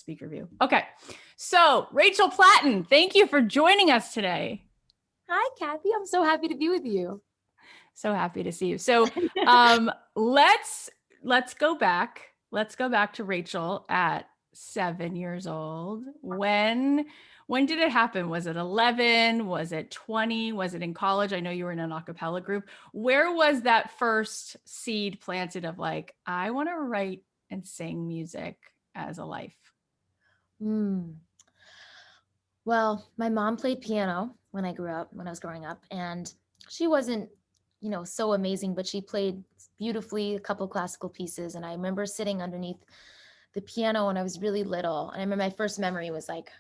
speaker view. Okay. So Rachel Platten, thank you for joining us today. Hi, Kathy. I'm so happy to be with you. So happy to see you. So let's go back. Let's go back to Rachel at 7 years old. When did it happen? Was it 11? Was it 20? Was it in college? I know you were in an a cappella group. Where was that first seed planted of like, I want to write and sing music as a life? Well, my mom played piano when I was growing up, and she wasn't, so amazing, but she played beautifully a couple classical pieces. And I remember sitting underneath the piano when I was really little. And I remember my first memory was like,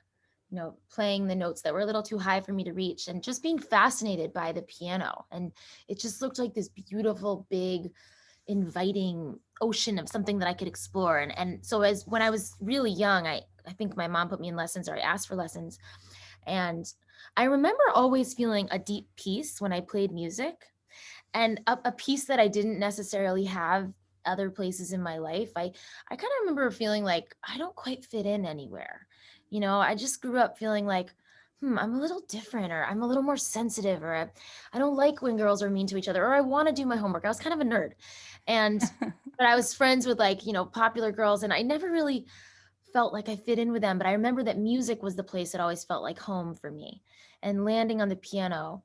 playing the notes that were a little too high for me to reach and just being fascinated by the piano. And it just looked like this beautiful, big, inviting ocean of something that I could explore. And so when I was really young, I think my mom put me in lessons, or I asked for lessons. And I remember always feeling a deep peace when I played music, and a peace that I didn't necessarily have other places in my life. I kind of remember feeling like I don't quite fit in anywhere. I just grew up feeling like, I'm a little different, or I'm a little more sensitive, or I don't like when girls are mean to each other, or I want to do my homework. I was kind of a nerd. But I was friends with popular girls, and I never really felt like I fit in with them. But I remember that music was the place that always felt like home for me. And landing on the piano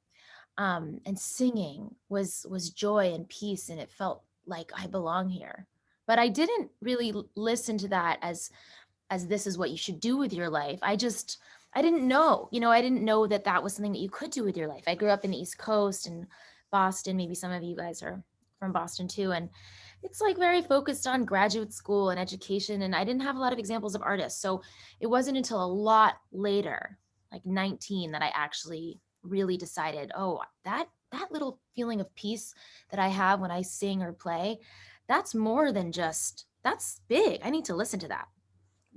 and singing was joy and peace, and it felt like I belong here. But I didn't really listen to that as this is what you should do with your life. I didn't know, I didn't know that that was something that you could do with your life. I grew up in the East Coast and Boston. Maybe some of you guys are from Boston too. And it's like very focused on graduate school and education. And I didn't have a lot of examples of artists. So it wasn't until a lot later, like 19, that I actually really decided, oh, that little feeling of peace that I have when I sing or play, that's more than just, that's big. I need to listen to that.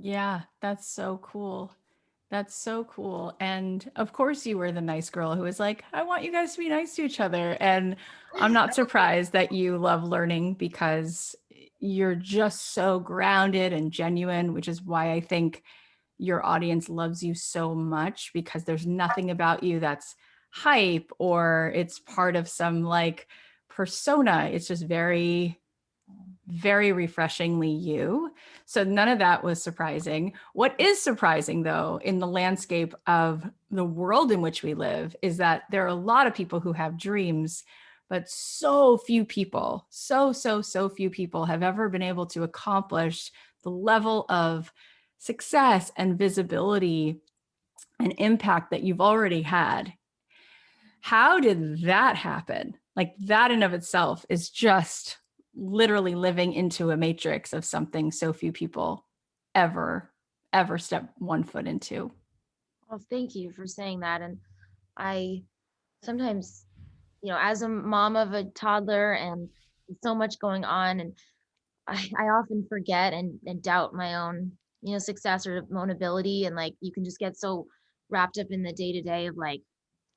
Yeah, that's so cool. That's so cool. And of course, you were the nice girl who was like, I want you guys to be nice to each other. And I'm not surprised that you love learning, because you're just so grounded and genuine, which is why I think your audience loves you so much, because there's nothing about you that's hype or it's part of some like persona. It's just very, very refreshingly you. So none of that was surprising. What is surprising, though, in the landscape of the world in which we live, is that there are a lot of people who have dreams, but so few people, so few people have ever been able to accomplish the level of success and visibility and impact that you've already had. How did that happen? Like, that in of itself is just literally living into a matrix of something so few people ever step one foot into. Well, thank you for saying that. And I sometimes, as a mom of a toddler and so much going on, and I often forget and doubt my own, success or my own ability. And like, you can just get so wrapped up in the day to day of like,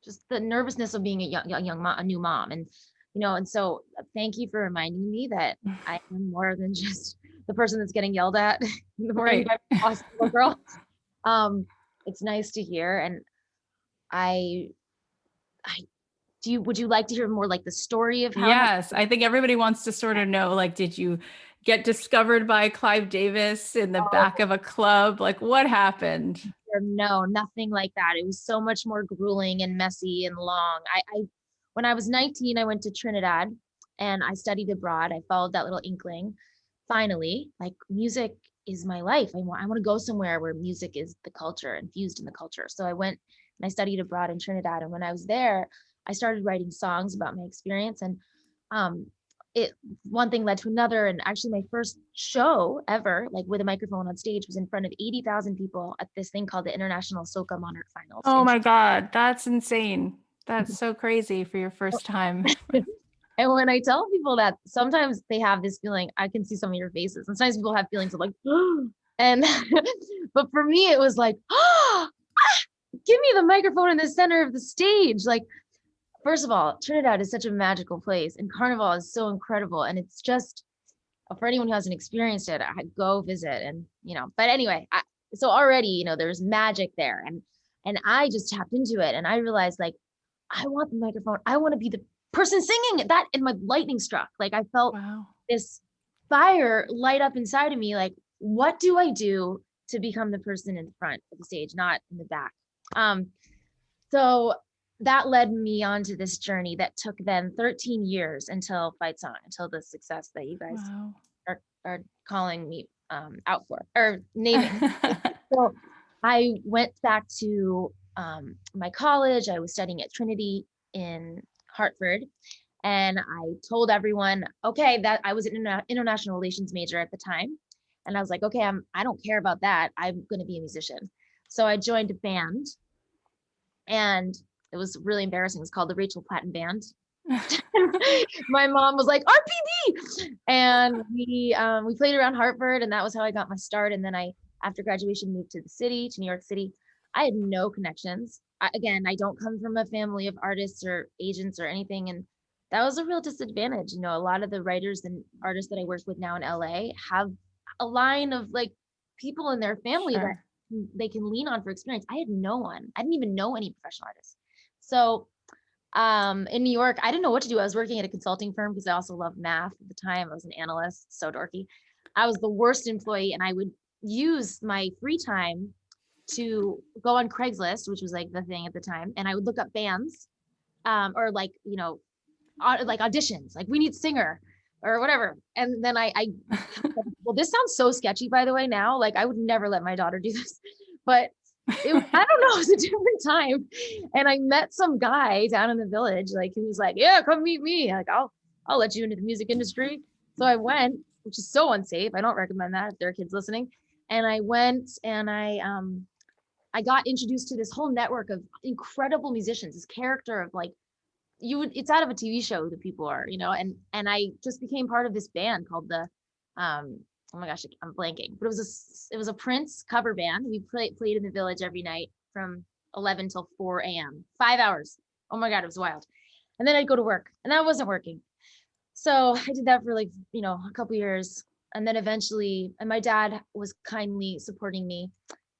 just the nervousness of being a new mom. And so thank you for reminding me that I am more than just the person that's getting yelled at in the morning Right. by boss little girl. It's nice to hear. And I, I would you like to hear more like the story of how? Yes, I think everybody wants to sort of know, like, did you get discovered by Clive Davis in the back of a club? Like, what happened? No, nothing like that. It was so much more grueling and messy and long. When I was 19, I went to Trinidad and I studied abroad. I followed that little inkling. Finally, like, music is my life. I want to go somewhere where music is the culture, infused in the culture. So I went and I studied abroad in Trinidad. And when I was there, I started writing songs about my experience. And um, it one thing led to another. And actually my first show ever, like with a microphone on stage, was in front of 80,000 people at this thing called the International Soca Monarch Finals. Oh my God, that's insane. That's so crazy for your first time. And when I tell people that, sometimes they have this feeling, I can see some of your faces. And sometimes people have feelings of like, and, but for me, it was like, give me the microphone in the center of the stage. Like, first of all, Trinidad is such a magical place, and Carnival is so incredible. And it's just, for anyone who hasn't experienced it, I go visit. And, but anyway, So already, there's magic there. And I just tapped into it and I realized like, I want the microphone. I want to be the person singing it. That and my lightning struck. Like I felt Wow. this fire light up inside of me. Like, what do I do to become the person in front of the stage, not in the back? Um, so that led me onto this journey that took then 13 years until Fight Song, until the success that you guys Wow. are calling me out for or naming. So I went back to my college. I was studying at Trinity in Hartford. And I told everyone, okay, that I was an international relations major at the time. And I was like, okay, I don't care about that. I'm going to be a musician. So I joined a band and it was really embarrassing. It was called the Rachel Platten Band. My mom was like RPB, and we played around Hartford, and that was how I got my start. And then after graduation, moved to the city, to New York City. I had no connections. Again, I don't come from a family of artists or agents or anything, and that was a real disadvantage. A lot of the writers and artists that I work with now in LA have a line of like people in their family that Sure. they can lean on for experience. I had no one. I didn't even know any professional artists. So in New York, I didn't know what to do. I was working at a consulting firm because I also loved math at the time. I was an analyst, so dorky. I was the worst employee, and I would use my free time to go on Craigslist, which was like the thing at the time, and I would look up bands, or like like auditions, like we need singer or whatever. And then I well, this sounds so sketchy, by the way. Now, like I would never let my daughter do this, but I don't know, it was a different time. And I met some guy down in the village, like he was like, yeah, come meet me. Like, I'll let you into the music industry. So I went, which is so unsafe. I don't recommend that if there are kids listening. And I went and I got introduced to this whole network of incredible musicians, this character of like it's out of a TV show that people are, and I just became part of this band called the oh my gosh, I'm blanking, but it was a Prince cover band. We played in the village every night from 11 till 4 a.m. 5 hours. Oh my God, it was wild. And then I'd go to work and that wasn't working. So I did that for like, a couple years. And then eventually, and my dad was kindly supporting me,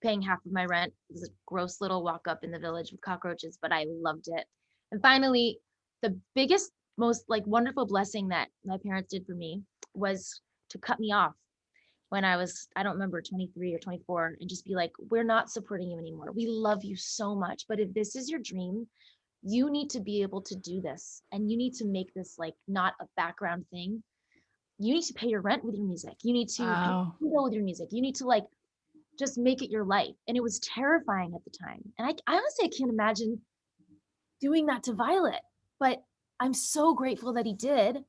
paying half of my rent. It was a gross little walk up in the village with cockroaches, but I loved it. And finally, the biggest, most like wonderful blessing that my parents did for me was to cut me off when I was, I don't remember, 23 or 24, and just be like, we're not supporting you anymore. We love you so much. But if this is your dream, you need to be able to do this. And you need to make this like not a background thing. You need to pay your rent with your music. You need to pay Wow. with your music. You need to like just make it your life. And it was terrifying at the time. And I honestly, I can't imagine doing that to Violet, but I'm so grateful that he did.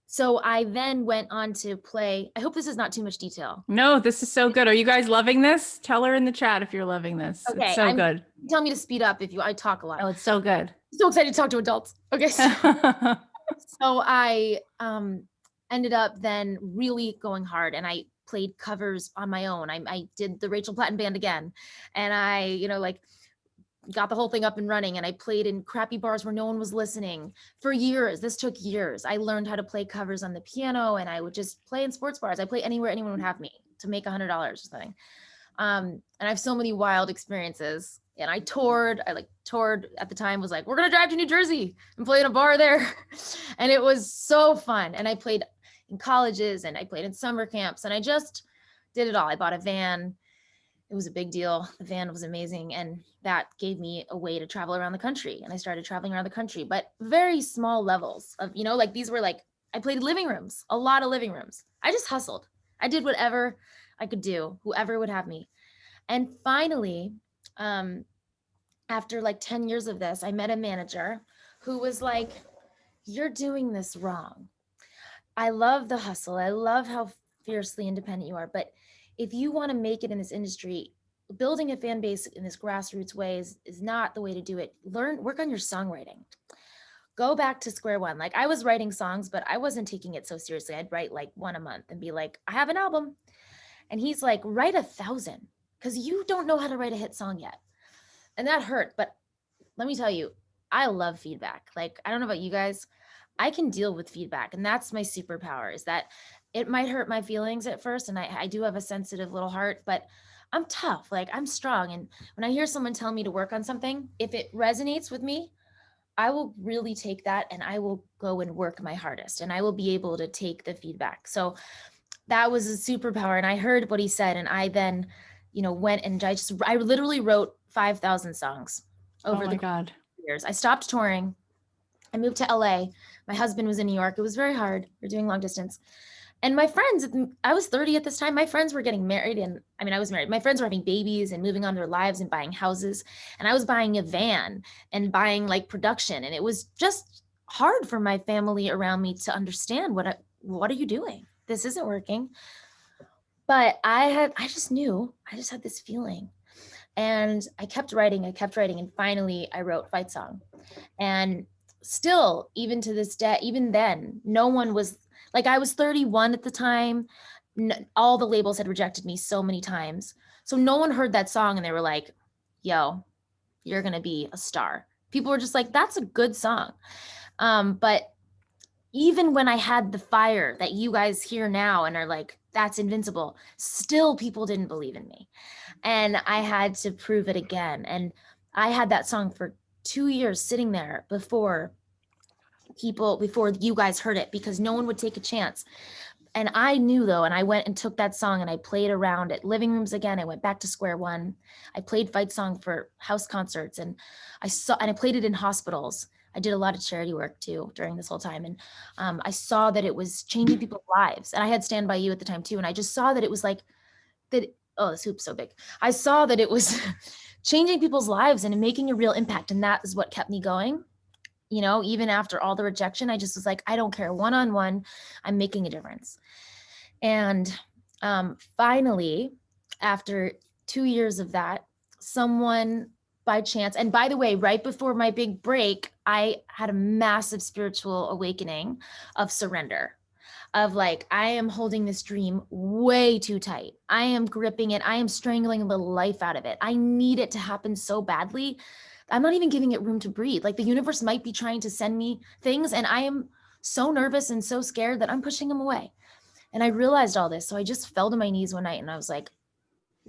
So I then went on to play. I hope this is not too much detail. No, this is so good. Are you guys loving this? Tell her in the chat if you're loving this. It's Okay, so good. tell me to speed up if I talk a lot. Oh, it's so good. I'm so excited to talk to adults. Okay, so I ended up then really going hard, and I played covers on my own. I did the Rachel Platten Band again, and I like got the whole thing up and running, and I played in crappy bars where no one was listening for years. This took years. I learned how to play covers on the piano, and I would just play in sports bars. I play anywhere anyone would have me to make $100 or something. And I have so many wild experiences. And I toured at the time, was like, we're going to drive to New Jersey and play in a bar there. And it was so fun. And I played in colleges and I played in summer camps and I just did it all. I bought a van. It was a big deal. The van was amazing. And that gave me a way to travel around the country. And I started traveling around the country, but very small levels of, like these were like, I played living rooms, a lot of living rooms. I just hustled. I did whatever I could do, whoever would have me. And finally, after like 10 years of this, I met a manager who was like, you're doing this wrong. I love the hustle. I love how fiercely independent you are. But if you want to make it in this industry, building a fan base in this grassroots way is not the way to do it. Work on your songwriting. Go back to square one. Like I was writing songs, but I wasn't taking it so seriously. I'd write like one a month and be like, I have an album. And he's like, write 1,000 because you don't know how to write a hit song yet. And that hurt. But let me tell you, I love feedback. Like, I don't know about you guys. I can deal with feedback. And that's my superpower, is that it might hurt my feelings at first. And I do have a sensitive little heart, but I'm tough, like I'm strong. And when I hear someone tell me to work on something, if it resonates with me, I will really take that and I will go and work my hardest and I will be able to take the feedback. So that was a superpower. And I heard what he said. And I then, went and I literally wrote 5,000 songs Oh over the my God. years. I stopped touring. I moved to LA. My husband was in New York. It was very hard. We're doing long distance. And my friends, I was 30 at this time. My friends were getting married. And I mean, I was married. My friends were having babies and moving on their lives and buying houses. And I was buying a van and buying like production. And it was just hard for my family around me to understand what are you doing? This isn't working. But I just knew, I just had this feeling. And I kept writing. And finally I wrote Fight Song. And still, even to this day, even then, no one was like, I was 31 at the time. All the labels had rejected me so many times. So no one heard that song and they were like, yo, you're going to be a star. People were just like, that's a good song. But even when I had the fire that you guys hear now and are like, that's invincible, still people didn't believe in me. And I had to prove it again. And I had that song for 2 years sitting there before you guys heard it, because no one would take a chance. And I knew though, and I went and took that song and I played around at living rooms again. I went back to square one. I played Fight Song for house concerts and I played it in hospitals. I did a lot of charity work too during this whole time. And I saw that it was changing people's lives. And I had Stand By You at the time too. And I just saw that it was like that. Oh, this hoop's so big. I saw that it was changing people's lives and making a real impact. And that is what kept me going. Even after all the rejection, I just was like, I don't care. One-on-one, I'm making a difference. And finally, after 2 years of that, someone by chance, and by the way, right before my big break, I had a massive spiritual awakening of surrender, of like, I am holding this dream way too tight. I am gripping it. I am strangling the life out of it. I need it to happen so badly. I'm not even giving it room to breathe. Like the universe might be trying to send me things and I am so nervous and so scared that I'm pushing them away. And I realized all this. So I just fell to my knees one night and I was like,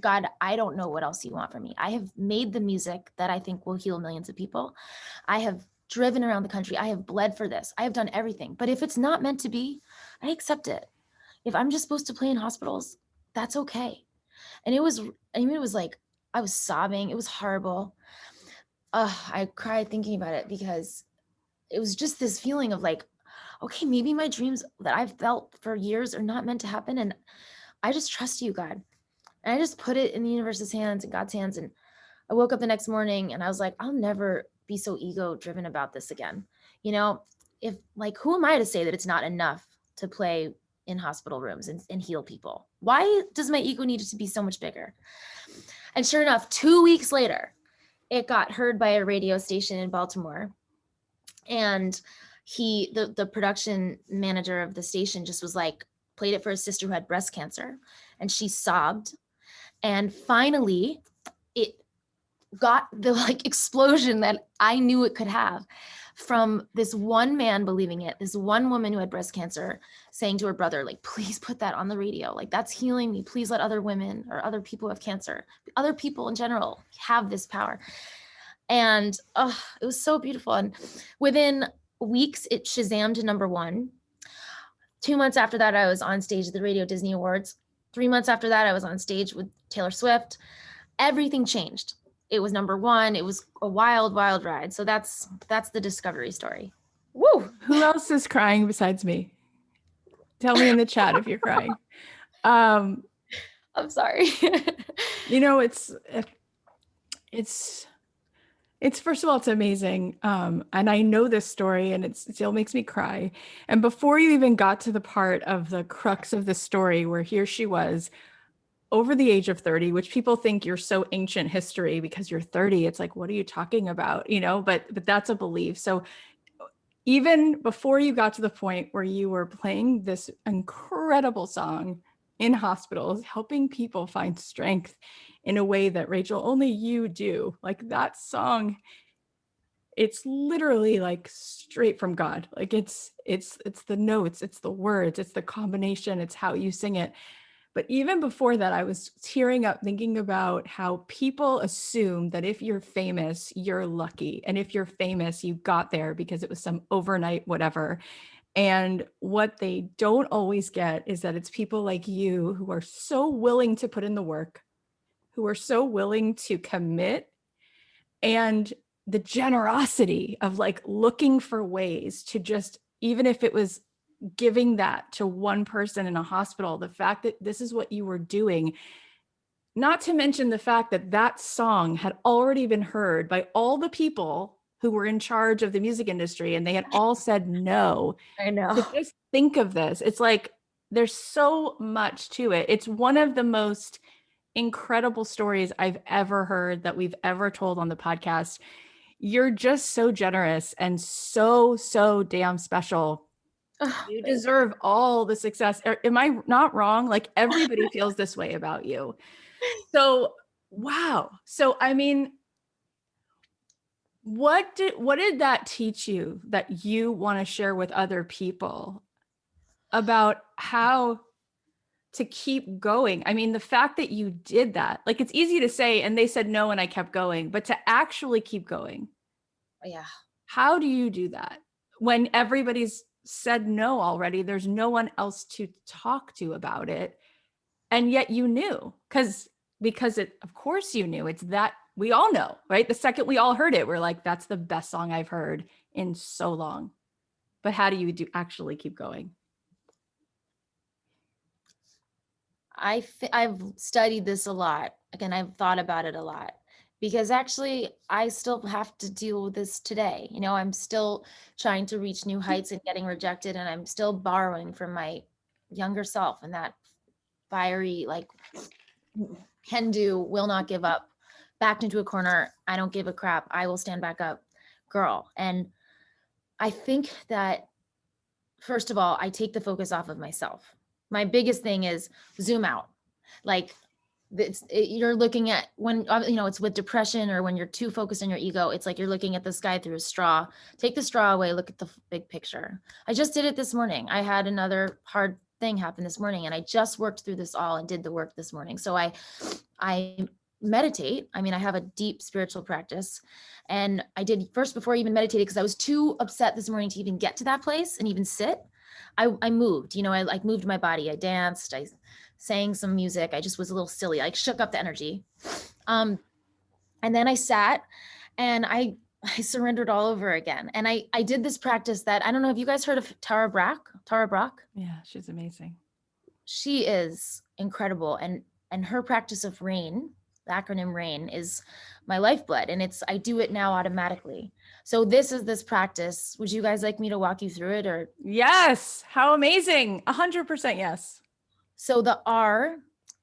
God, I don't know what else you want from me. I have made the music that I think will heal millions of people. I have driven around the country. I have bled for this. I have done everything. But if it's not meant to be, I accept it. If I'm just supposed to play in hospitals, that's okay. And it was like, I was sobbing. It was horrible. I cried thinking about it because it was just this feeling of like, okay, maybe my dreams that I've felt for years are not meant to happen. And I just trust you, God. And I just put it in the universe's hands and God's hands. And I woke up the next morning and I was like, I'll never be so ego driven about this again. If like, who am I to say that it's not enough to play in hospital rooms and heal people? Why does my ego need to be so much bigger? And sure enough, 2 weeks later, it got heard by a radio station in Baltimore. And the production manager of the station just was like, played it for his sister who had breast cancer. And she sobbed. And finally, it got the like explosion that I knew it could have, from this one man believing it, this one woman who had breast cancer saying to her brother, like, please put that on the radio. Like, that's healing me. Please let other women or other people who have cancer, other people in general, have this power. And it was so beautiful. And within weeks, it Shazammed to #1. 2 months after that, I was on stage at the Radio Disney Awards. 3 months after that, I was on stage with Taylor Swift. Everything changed. It was #1. It was a wild, wild ride. So that's the discovery story. Woo! Who else is crying besides me? Tell me in the chat if you're crying. I'm sorry. It's first of all, it's amazing. And I know this story and it still makes me cry. And before you even got to the part of the crux of the story where here she was over the age of 30, which people think you're so ancient history because you're 30. It's like, what are you talking about? But that's a belief. So even before you got to the point where you were playing this incredible song in hospitals, helping people find strength in a way that, Rachel, only you do. Like that song, it's literally like straight from God. Like it's the notes, it's the words, it's the combination, it's how you sing it. But even before that, I was tearing up thinking about how people assume that if you're famous, you're lucky. And if you're famous, you got there because it was some overnight whatever. And what they don't always get is that it's people like you who are so willing to put in the work, who are so willing to commit, and the generosity of like looking for ways to just, even if it was giving that to one person in a hospital, the fact that this is what you were doing, not to mention the fact that that song had already been heard by all the people who were in charge of the music industry and they had all said no. I know. To just think of this, it's like there's so much to it. It's one of the most incredible stories I've ever heard that we've ever told on the podcast. You're just so generous and so, so damn special. Oh, You thank deserve all the success. Am I not wrong? Like everybody feels this way about you. So, wow. So, I mean, what did that teach you that you want to share with other people about how to keep going? I mean, the fact that you did that, like it's easy to say, and they said no, and I kept going, but to actually keep going, yeah. how do you do that when everybody's said no already? There's no one else to talk to about it. And yet you knew because it, of course you knew. It's that we all know, right? The second we all heard it, we're like, that's the best song I've heard in so long. But how do you actually keep going? I've studied this a lot. Again, I've thought about it a lot because actually I still have to deal with this today. You know, I'm still trying to reach new heights and getting rejected, and I'm still borrowing from my younger self and that fiery, like, can do, will not give up, backed into a corner. I don't give a crap. I will stand back up, girl. And I think that, first of all, I take the focus off of myself. My biggest thing is zoom out. Like, you're looking at when, it's with depression or when you're too focused on your ego, it's like you're looking at the sky through a straw. Take the straw away, look at the big picture. I just did it this morning. I had another hard thing happen this morning, and I just worked through this all and did the work this morning. So I meditate. I mean, I have a deep spiritual practice, and I did first before I even meditated because I was too upset this morning to even get to that place and even sit. I moved, I like moved my body. I danced, I sang some music. I just was a little silly. I shook up the energy. And then I sat and I surrendered all over again. And I did this practice that, I don't know if you guys heard of Tara Brach. Yeah, she's amazing. She is incredible. And her practice of RAIN, the acronym RAIN, is my lifeblood. And I do it now automatically. So this practice. Would you guys like me to walk you through it? Or Yes. How amazing. 100% yes. so the R,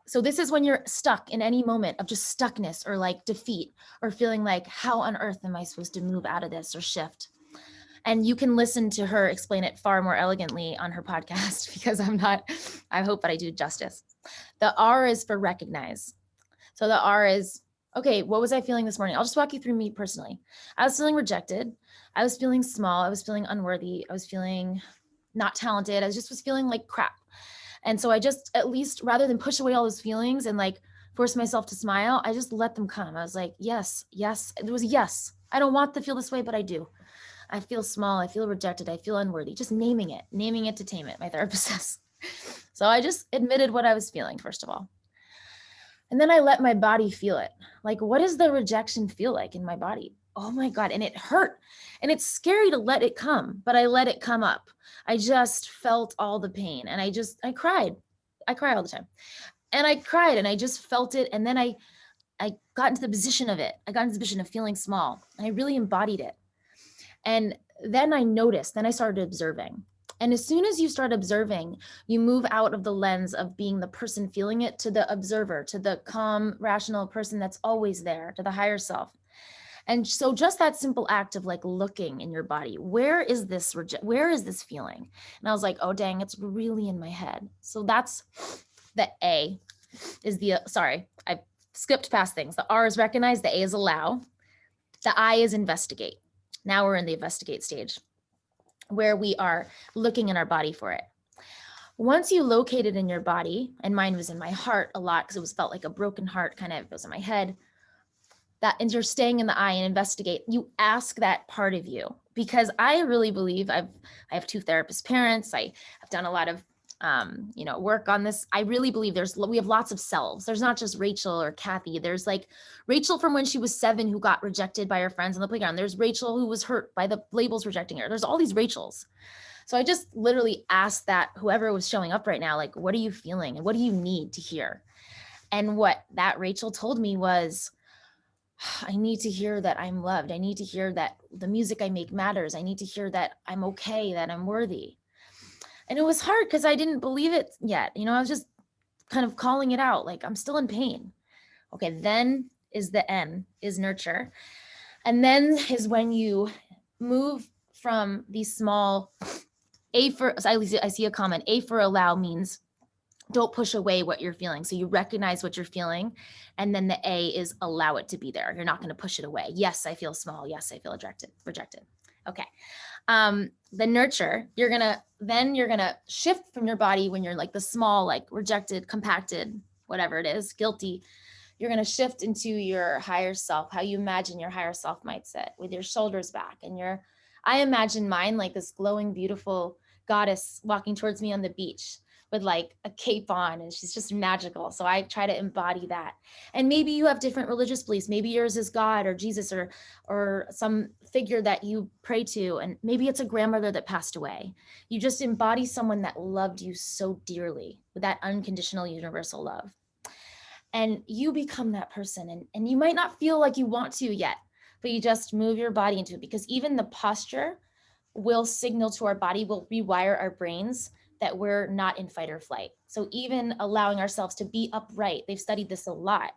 so this is when you're stuck in any moment of just stuckness or like defeat or feeling like, how on earth am I supposed to move out of this or shift? And you can listen to her explain it far more elegantly on her podcast because I hope that I do justice. The R is for recognize. So the R is, okay, what was I feeling this morning? I'll just walk you through me personally. I was feeling rejected. I was feeling small. I was feeling unworthy. I was feeling not talented. I was feeling like crap. And so I just, at least rather than push away all those feelings and like force myself to smile, I just let them come. I was like, yes. There was a yes. I don't want to feel this way, but I do. I feel small. I feel rejected. I feel unworthy. Just naming it to tame it, my therapist says. So I just admitted what I was feeling, first of all. And then I let my body feel it. Like, what does the rejection feel like in my body? Oh my God. And it hurt. And it's scary to let it come, but I let it come up. I just felt all the pain and I cried. I cry all the time. And I cried and I just felt it. And then I got into the position of it. I got into the position of feeling small. And I really embodied it. And then I started observing. And as soon as you start observing, you move out of the lens of being the person feeling it to the observer, to the calm, rational person that's always there, to the higher self. And so just that simple act of like looking in your body, where is this feeling? And I was like, oh, dang, it's really in my head. So that's the A is sorry, I skipped past things. The R is recognize, the A is allow, the I is investigate. Now we're in the investigate stage where we are looking in our body for it. Once you locate it in your body, and mine was in my heart a lot because it was felt like a broken heart, kind of, it was in my head, that, and you're staying in the eye and investigate, you ask that part of you. Because I really believe I have 2 therapist parents. I have done a lot of work on this. I really believe we have lots of selves. There's not just Rachel or Kathy. There's like Rachel from when she was 7 who got rejected by her friends on the playground. There's Rachel who was hurt by the labels rejecting her. There's all these Rachels. So I just literally asked that whoever was showing up right now, like, what are you feeling and what do you need to hear? And what that Rachel told me was, I need to hear that I'm loved. I need to hear that the music I make matters. I need to hear that I'm okay, that I'm worthy. And it was hard because I didn't believe it yet. I was just kind of calling it out, like, I'm still in pain. Okay, then is the N, is nurture. And then is when you move from these small, I see a comment, A for allow means don't push away what you're feeling. So you recognize what you're feeling. And then the A is allow it to be there. You're not going to push it away. Yes, I feel small. Yes, I feel rejected. Okay. The nurture, you're going to shift from your body when you're like the small, like rejected, compacted, whatever it is, guilty. You're going to shift into your higher self, how you imagine your higher self might sit with your shoulders back. And I imagine mine like this glowing, beautiful goddess walking towards me on the beach with like a cape on, and she's just magical. So I try to embody that. And maybe you have different religious beliefs. Maybe yours is God or Jesus or some figure that you pray to. And maybe it's a grandmother that passed away. You just embody someone that loved you so dearly with that unconditional universal love. And you become that person. And you might not feel like you want to yet, but you just move your body into it, because even the posture will signal to our body, will rewire our brains that we're not in fight or flight. So even allowing ourselves to be upright, they've studied this a lot,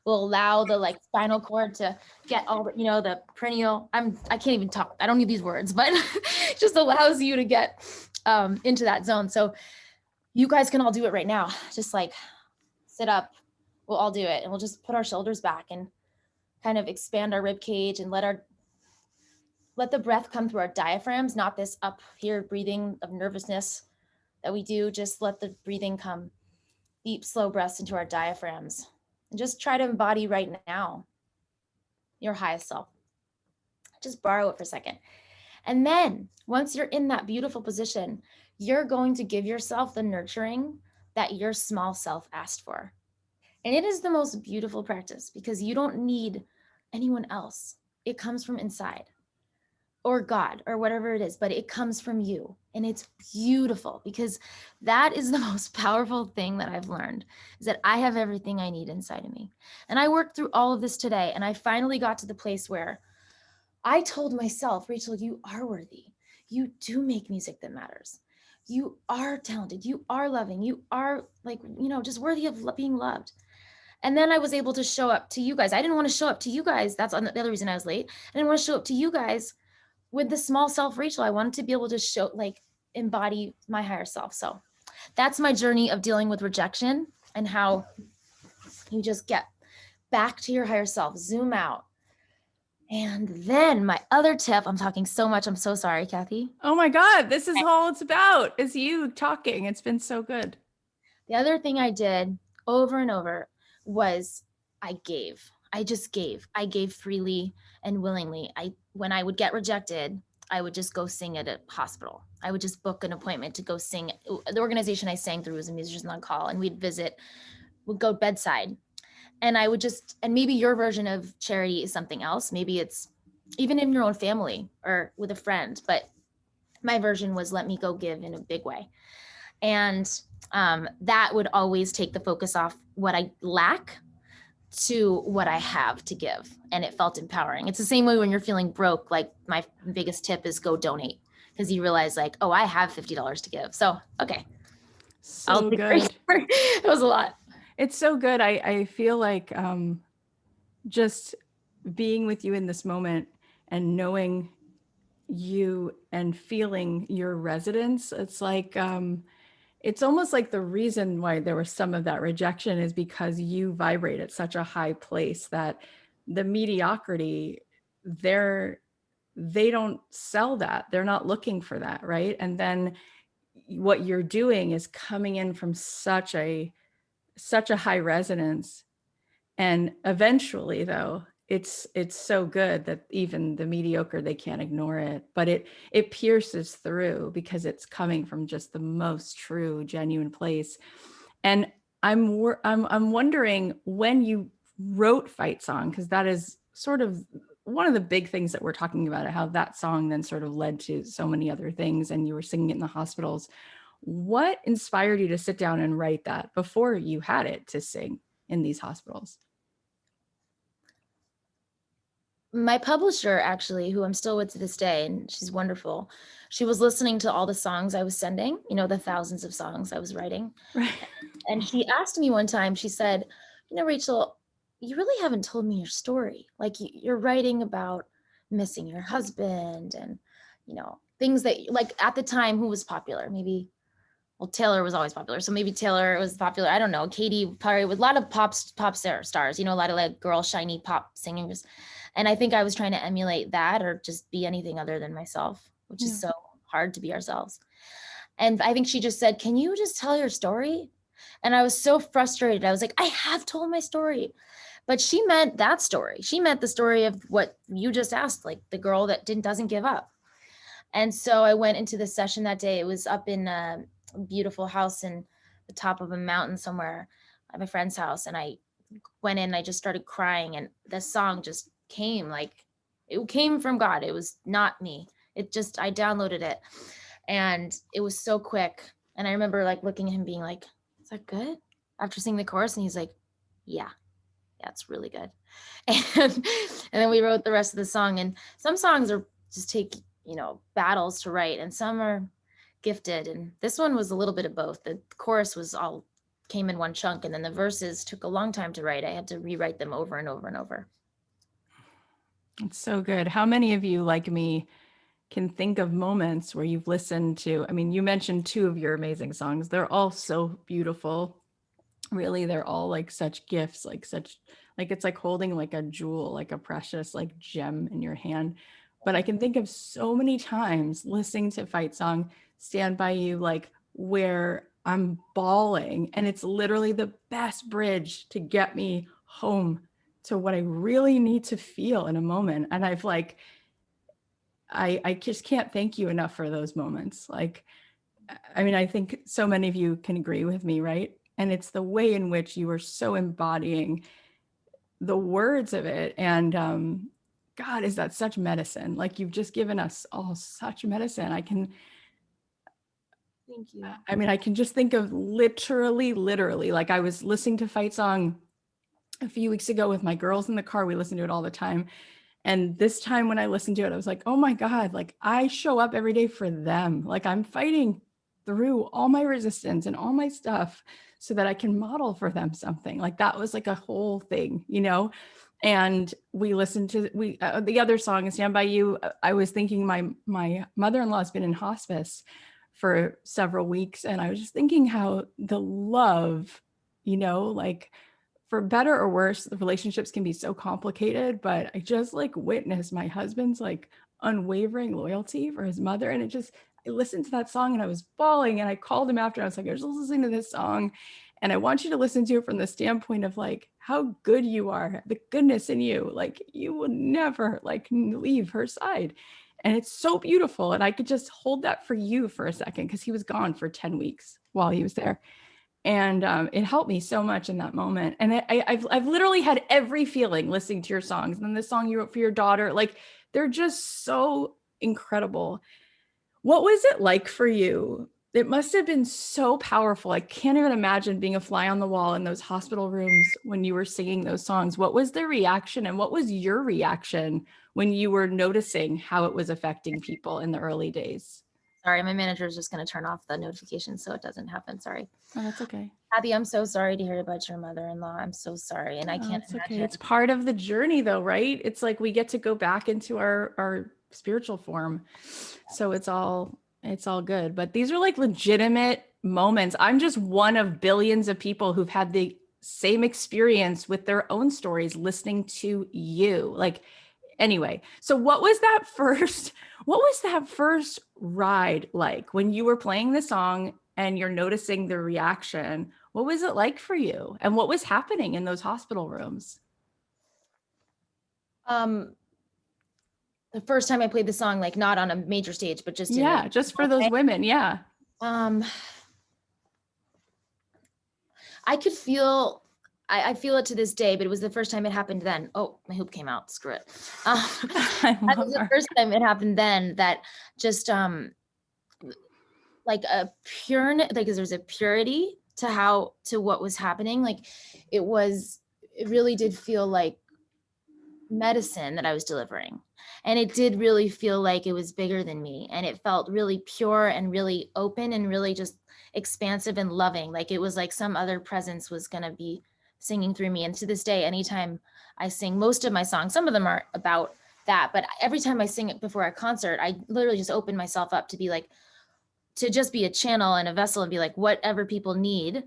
will allow the like spinal cord to get all the, the perineal, I can't even talk, I don't need these words, but just allows you to get into that zone. So you guys can all do it right now. Just like sit up, we'll all do it. And we'll just put our shoulders back and kind of expand our rib cage and let the breath come through our diaphragms, not this up here breathing of nervousness that we do. Just let the breathing come, deep, slow breaths into our diaphragms. And just try to embody right now your highest self. Just borrow it for a second. And then once you're in that beautiful position, you're going to give yourself the nurturing that your small self asked for. And it is the most beautiful practice because you don't need anyone else. It comes from inside, or God, or whatever it is, but it comes from you. And it's beautiful because that is the most powerful thing that I've learned, is that I have everything I need inside of me. And I worked through all of this today, and I finally got to the place where I told myself, Rachel, you are worthy. You do make music that matters. You are talented. You are loving. You are like, just worthy of being loved. And then I was able to show up to you guys. I didn't want to show up to you guys. That's the other reason I was late. I didn't want to show up to you guys with the small self Rachel. I wanted to be able to embody my higher self. So that's my journey of dealing with rejection and how you just get back to your higher self, zoom out. And then my other tip, I'm talking so much. I'm so sorry, Kathy. Oh my God, this is all it's about, is you talking. It's been so good. The other thing I did over and over was I gave. I just gave. I gave freely and willingly. When I would get rejected, I would just go sing at a hospital. I would just book an appointment to go sing. The organization I sang through was a Musicians on Call, and we'd go bedside. And I would and maybe your version of charity is something else. Maybe it's even in your own family or with a friend, but my version was let me go give in a big way. And that would always take the focus off what I lack to what I have to give. And it felt empowering. It's the same way when you're feeling broke. Like my biggest tip is go donate, because you realize like, oh, I have $50 to give. So, okay. So good. It was a lot. It's so good. I feel like just being with you in this moment and knowing you and feeling your resonance, it's like, it's almost like the reason why there was some of that rejection is because you vibrate at such a high place that the mediocrity, they don't sell that. They're not looking for that, right? And then what you're doing is coming in from such a high resonance. And eventually, though, it's so good that even the mediocre, they can't ignore it. But it pierces through because it's coming from just the most true, genuine place. And I'm wondering when you wrote Fight Song, because that is sort of one of the big things that we're talking about, how that song then sort of led to so many other things, and you were singing it in the hospitals. What inspired you to sit down and write that before you had it to sing in these hospitals? My publisher, actually, who I'm still with to this day, and she's wonderful, she was listening to all the songs I was sending, the thousands of songs I was writing. Right. And she asked me one time, she said, Rachel, you really haven't told me your story. Like you're writing about missing your husband and, things that, like, at the time, who was popular? Maybe, well, Taylor was always popular. So maybe Taylor was popular. I don't know. Katy Perry, with a lot of pop stars, a lot of like girl shiny pop singers. And I think I was trying to emulate that or just be anything other than myself, which is so hard to be ourselves. And I think she just said, can you just tell your story? And I was so frustrated. I was like, I have told my story. But she meant that story. She meant the story of what you just asked, like the girl that doesn't give up. And so I went into the session that day. It was up in a beautiful house in the top of a mountain somewhere at my friend's house. And I went in and I just started crying. And the song just came, like it came from God. It was not me. I downloaded it and it was so quick. And I remember like looking at him being like, is that good? After singing the chorus. And he's like, yeah, it's really good. And then we wrote the rest of the song. And some songs are just take, battles to write, and some are gifted. And this one was a little bit of both. The chorus came in one chunk, and then the verses took a long time to write. I had to rewrite them over and over and over. It's so good. How many of you, like me, can think of moments where you've listened to, I mean, you mentioned two of your amazing songs. They're all so beautiful. Really, they're all like such gifts, like it's like holding like a jewel, like a precious like gem in your hand. But I can think of so many times listening to Fight Song, Stand By You, like where I'm bawling, and it's literally the best bridge to get me home to what I really need to feel in a moment. And I've like, I just can't thank you enough for those moments. Like, I mean, I think so many of you can agree with me, right? And it's the way in which you are so embodying the words of it. And God, is that such medicine? Like you've just given us all such medicine. Thank you. I mean, I can just think of literally, like I was listening to Fight Song a few weeks ago with my girls in the car. We listen to it all the time. And this time when I listened to it, I was like, oh my God, like I show up every day for them. Like I'm fighting through all my resistance and all my stuff so that I can model for them something. Like that was like a whole thing, And we listened to the other song, Stand By You. I was thinking my mother-in-law has been in hospice for several weeks. And I was just thinking how the love, like for better or worse, the relationships can be so complicated, but I just like witnessed my husband's like unwavering loyalty for his mother. And I listened to that song and I was bawling, and I called him after. I was like, I was listening to this song and I want you to listen to it from the standpoint of like how good you are, the goodness in you. Like you will never like leave her side. And it's so beautiful. And I could just hold that for you for a second, because he was gone for 10 weeks while he was there. And it helped me so much in that moment. And I've literally had every feeling listening to your songs. And then the song you wrote for your daughter, like they're just so incredible. What was it like for you? It must have been so powerful. I can't even imagine being a fly on the wall in those hospital rooms when you were singing those songs. What was the reaction, and what was your reaction when you were noticing how it was affecting people in the early days? Sorry, my manager is just going to turn off the notifications so it doesn't happen. Sorry. Oh, that's okay. Abby, I'm so sorry to hear about your mother-in-law. I'm so sorry. And I can't imagine. Okay. It's part of the journey though, right? It's like we get to go back into our spiritual form. So it's all good. But these are like legitimate moments. I'm just one of billions of people who've had the same experience with their own stories listening to you. Like Anyway, so what was that first ride like when you were playing the song and you're noticing the reaction? What was it like for you? And what was happening in those hospital rooms? Um, the first time I played the song, like not on a major stage, but just in Yeah, a just for small those way, women. Yeah. um, I could feel, I feel it to this day, but it was the first time it happened then. Oh, my hoop came out. Screw it. I That love was the her. first time it happened then that just like a pure, like there's a purity to to what was happening. Like it really did feel like medicine that I was delivering. And it did really feel like it was bigger than me. And it felt really pure and really open and really just expansive and loving. Like it was like some other presence was going to be singing through me. And to this day, anytime I sing most of my songs, some of them are about that, but every time I sing it before a concert, I literally just open myself up to be like, to just be a channel and a vessel and be like, whatever people need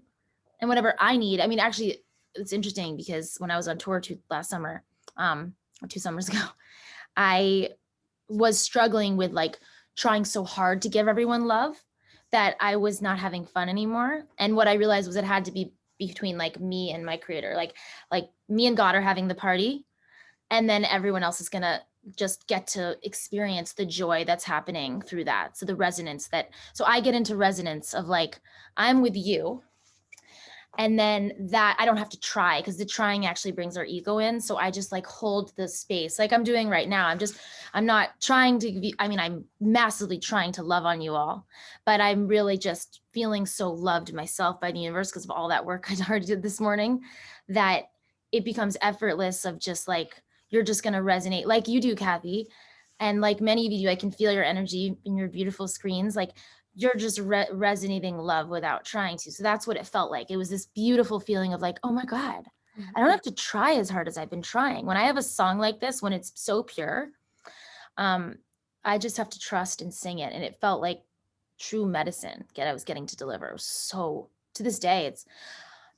and whatever I need. I mean, actually, it's interesting because when I was on tour last summer, or 2 summers ago, I was struggling with like trying so hard to give everyone love that I was not having fun anymore. And what I realized was it had to be between like me and my creator, like me and God are having the party, and then everyone else is gonna just get to experience the joy that's happening through that. So the resonance that, so I get into resonance of like, I'm with you, and then that I don't have to try, because the trying actually brings our ego in. So I just like hold the space like I'm doing right now. I'm not trying to be, I mean, I'm massively trying to love on you all, but I'm really just feeling so loved myself by the universe because of all that work I already did this morning, that it becomes effortless of just like, you're just going to resonate like you do, Kathy. And like many of you do, I can feel your energy in your beautiful screens. Like you're just resonating love without trying to. So that's what it felt like. It was this beautiful feeling of like, oh my God, I don't have to try as hard as I've been trying. When I have a song like this, when it's so pure, I just have to trust and sing it. And it felt like true medicine that I was getting to deliver. It was so, to this day,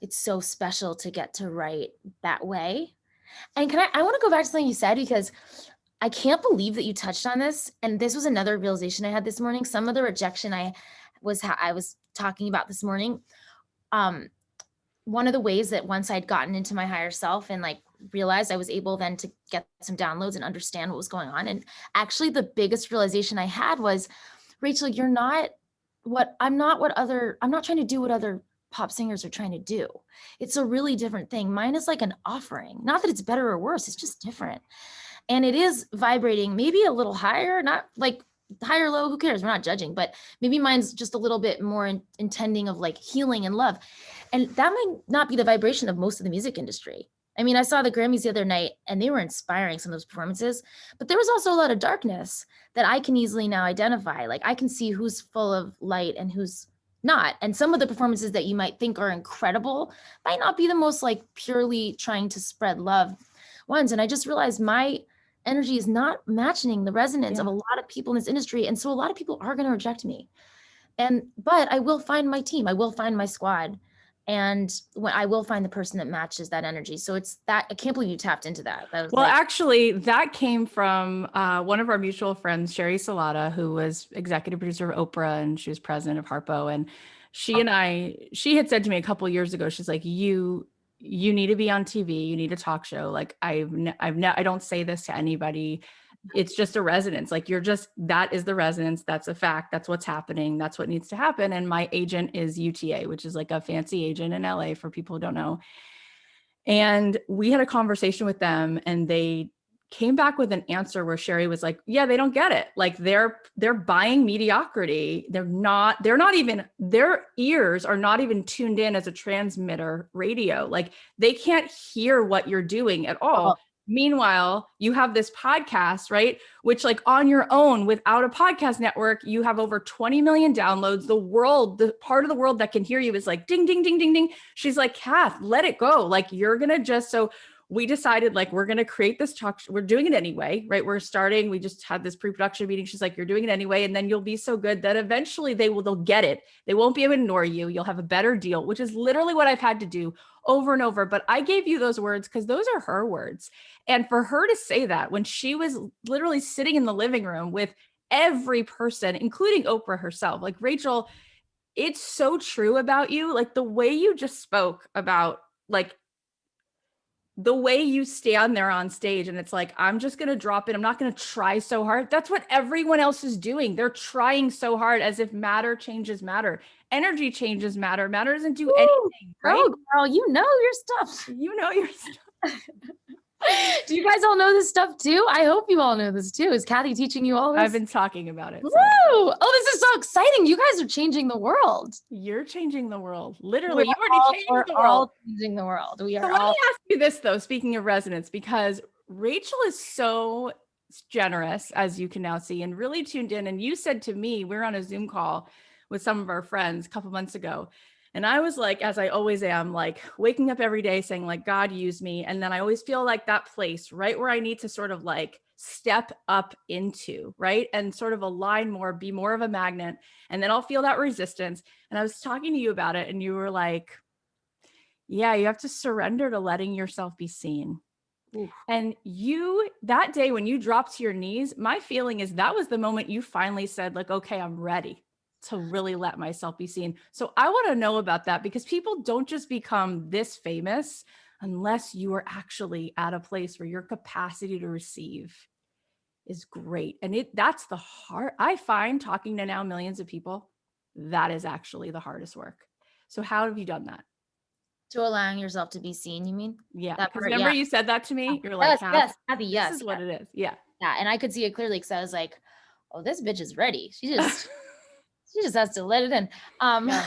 it's so special to get to write that way. And I want to go back to something you said, because I can't believe that you touched on this. And this was another realization I had this morning. Some of the rejection I was talking about this morning. One of the ways that once I'd gotten into my higher self and like realized, I was able then to get some downloads and understand what was going on. And actually the biggest realization I had was, Rachel, I'm not trying to do what other pop singers are trying to do. It's a really different thing. Mine is like an offering, not that it's better or worse. It's just different. And it is vibrating maybe a little higher, not like high or low, who cares? We're not judging, but maybe mine's just a little bit more intending of like healing and love. And that might not be the vibration of most of the music industry. I mean, I saw the Grammys the other night and they were inspiring, some of those performances, but there was also a lot of darkness that I can easily now identify. Like I can see who's full of light and who's not. And some of the performances that you might think are incredible might not be the most like purely trying to spread love ones. And I just realized my energy is not matching the resonance of a lot of people in this industry. And so a lot of people are going to reject me. But I will find my team. I will find my squad. And when I will find the person that matches that energy. So it's that, I can't believe you tapped into that. That was Well, actually, that came from one of our mutual friends, Sherry Salata, who was executive producer of Oprah, and she was president of Harpo. And she had said to me a couple of years ago, she's like, you need to be on TV. You need a talk show. Like I don't say this to anybody. It's just a resonance. Like that is the resonance. That's a fact. That's what's happening. That's what needs to happen. And my agent is UTA, which is like a fancy agent in LA for people who don't know. And we had a conversation with them and they came back with an answer where Sherry was like, yeah, they don't get it. Like they're buying mediocrity. Their ears are not even tuned in as a transmitter radio. Like they can't hear what you're doing at all. Meanwhile, you have this podcast, right? Which like on your own, without a podcast network, you have over 20 million downloads. The part of the world that can hear you is like ding, ding, ding, ding, ding. She's like, Kath, let it go. Like you're going to so we decided like, we're going to create this talk. We're doing it anyway, right? We're starting. We just had this pre-production meeting. She's like, you're doing it anyway. And then you'll be so good that eventually they'll get it. They won't be able to ignore you. You'll have a better deal, which is literally what I've had to do over and over. But I gave you those words because those are her words. And for her to say that when she was literally sitting in the living room with every person, including Oprah herself, like Rachel, it's so true about you. Like the way you just spoke about like the way you stand there on stage and it's like, I'm just going to drop it. I'm not going to try so hard. That's what everyone else is doing. They're trying so hard as if matter changes matter. Energy changes matter. Matter doesn't do anything, right? Oh, girl, you know your stuff. You know your stuff. Do you guys all know this stuff too? I hope you all know this too. Is Kathy teaching you all this? I've been talking about it. Woo! Oh, this is so exciting. You guys are changing the world. You're changing the world. Literally, you already changed the world. All changing the world. We are. So let me ask you this though, speaking of resonance, because Rachel is so generous, as you can now see, and really tuned in. And you said to me, we were on a Zoom call with some of our friends a couple months ago. And I was like, as I always am, like waking up every day saying like, God use me. And then I always feel like that place right where I need to sort of like step up into, right? And sort of align more, be more of a magnet. And then I'll feel that resistance. And I was talking to you about it and you were like, yeah, you have to surrender to letting yourself be seen. Ooh. And you, that day when you dropped to your knees, my feeling is that was the moment you finally said like, okay, I'm ready to really let myself be seen. So I want to know about that because people don't just become this famous unless you are actually at a place where your capacity to receive is great. And that's the hard, I find talking to now millions of people, that is actually the hardest work. So how have you done that? To allowing yourself to be seen, you mean? Yeah. Because remember you said that to me? You're like, yes, Kathy, yes. This is what it is. Yeah. Yeah. And I could see it clearly because I was like, oh, this bitch is ready. She just has to let it in. Yeah.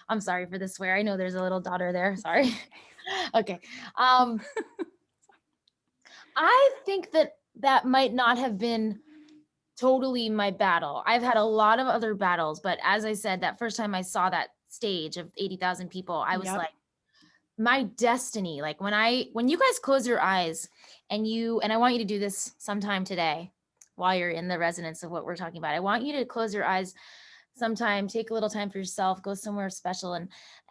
I'm sorry for the swear. I know there's a little daughter there. Sorry. Okay. I think that might not have been totally my battle. I've had a lot of other battles, but as I said, that first time I saw that stage of 80,000 people, I was like, my destiny. Like when you guys close your eyes and I want you to do this sometime today while you're in the resonance of what we're talking about. I want you to close your eyes sometime, take a little time for yourself, go somewhere special.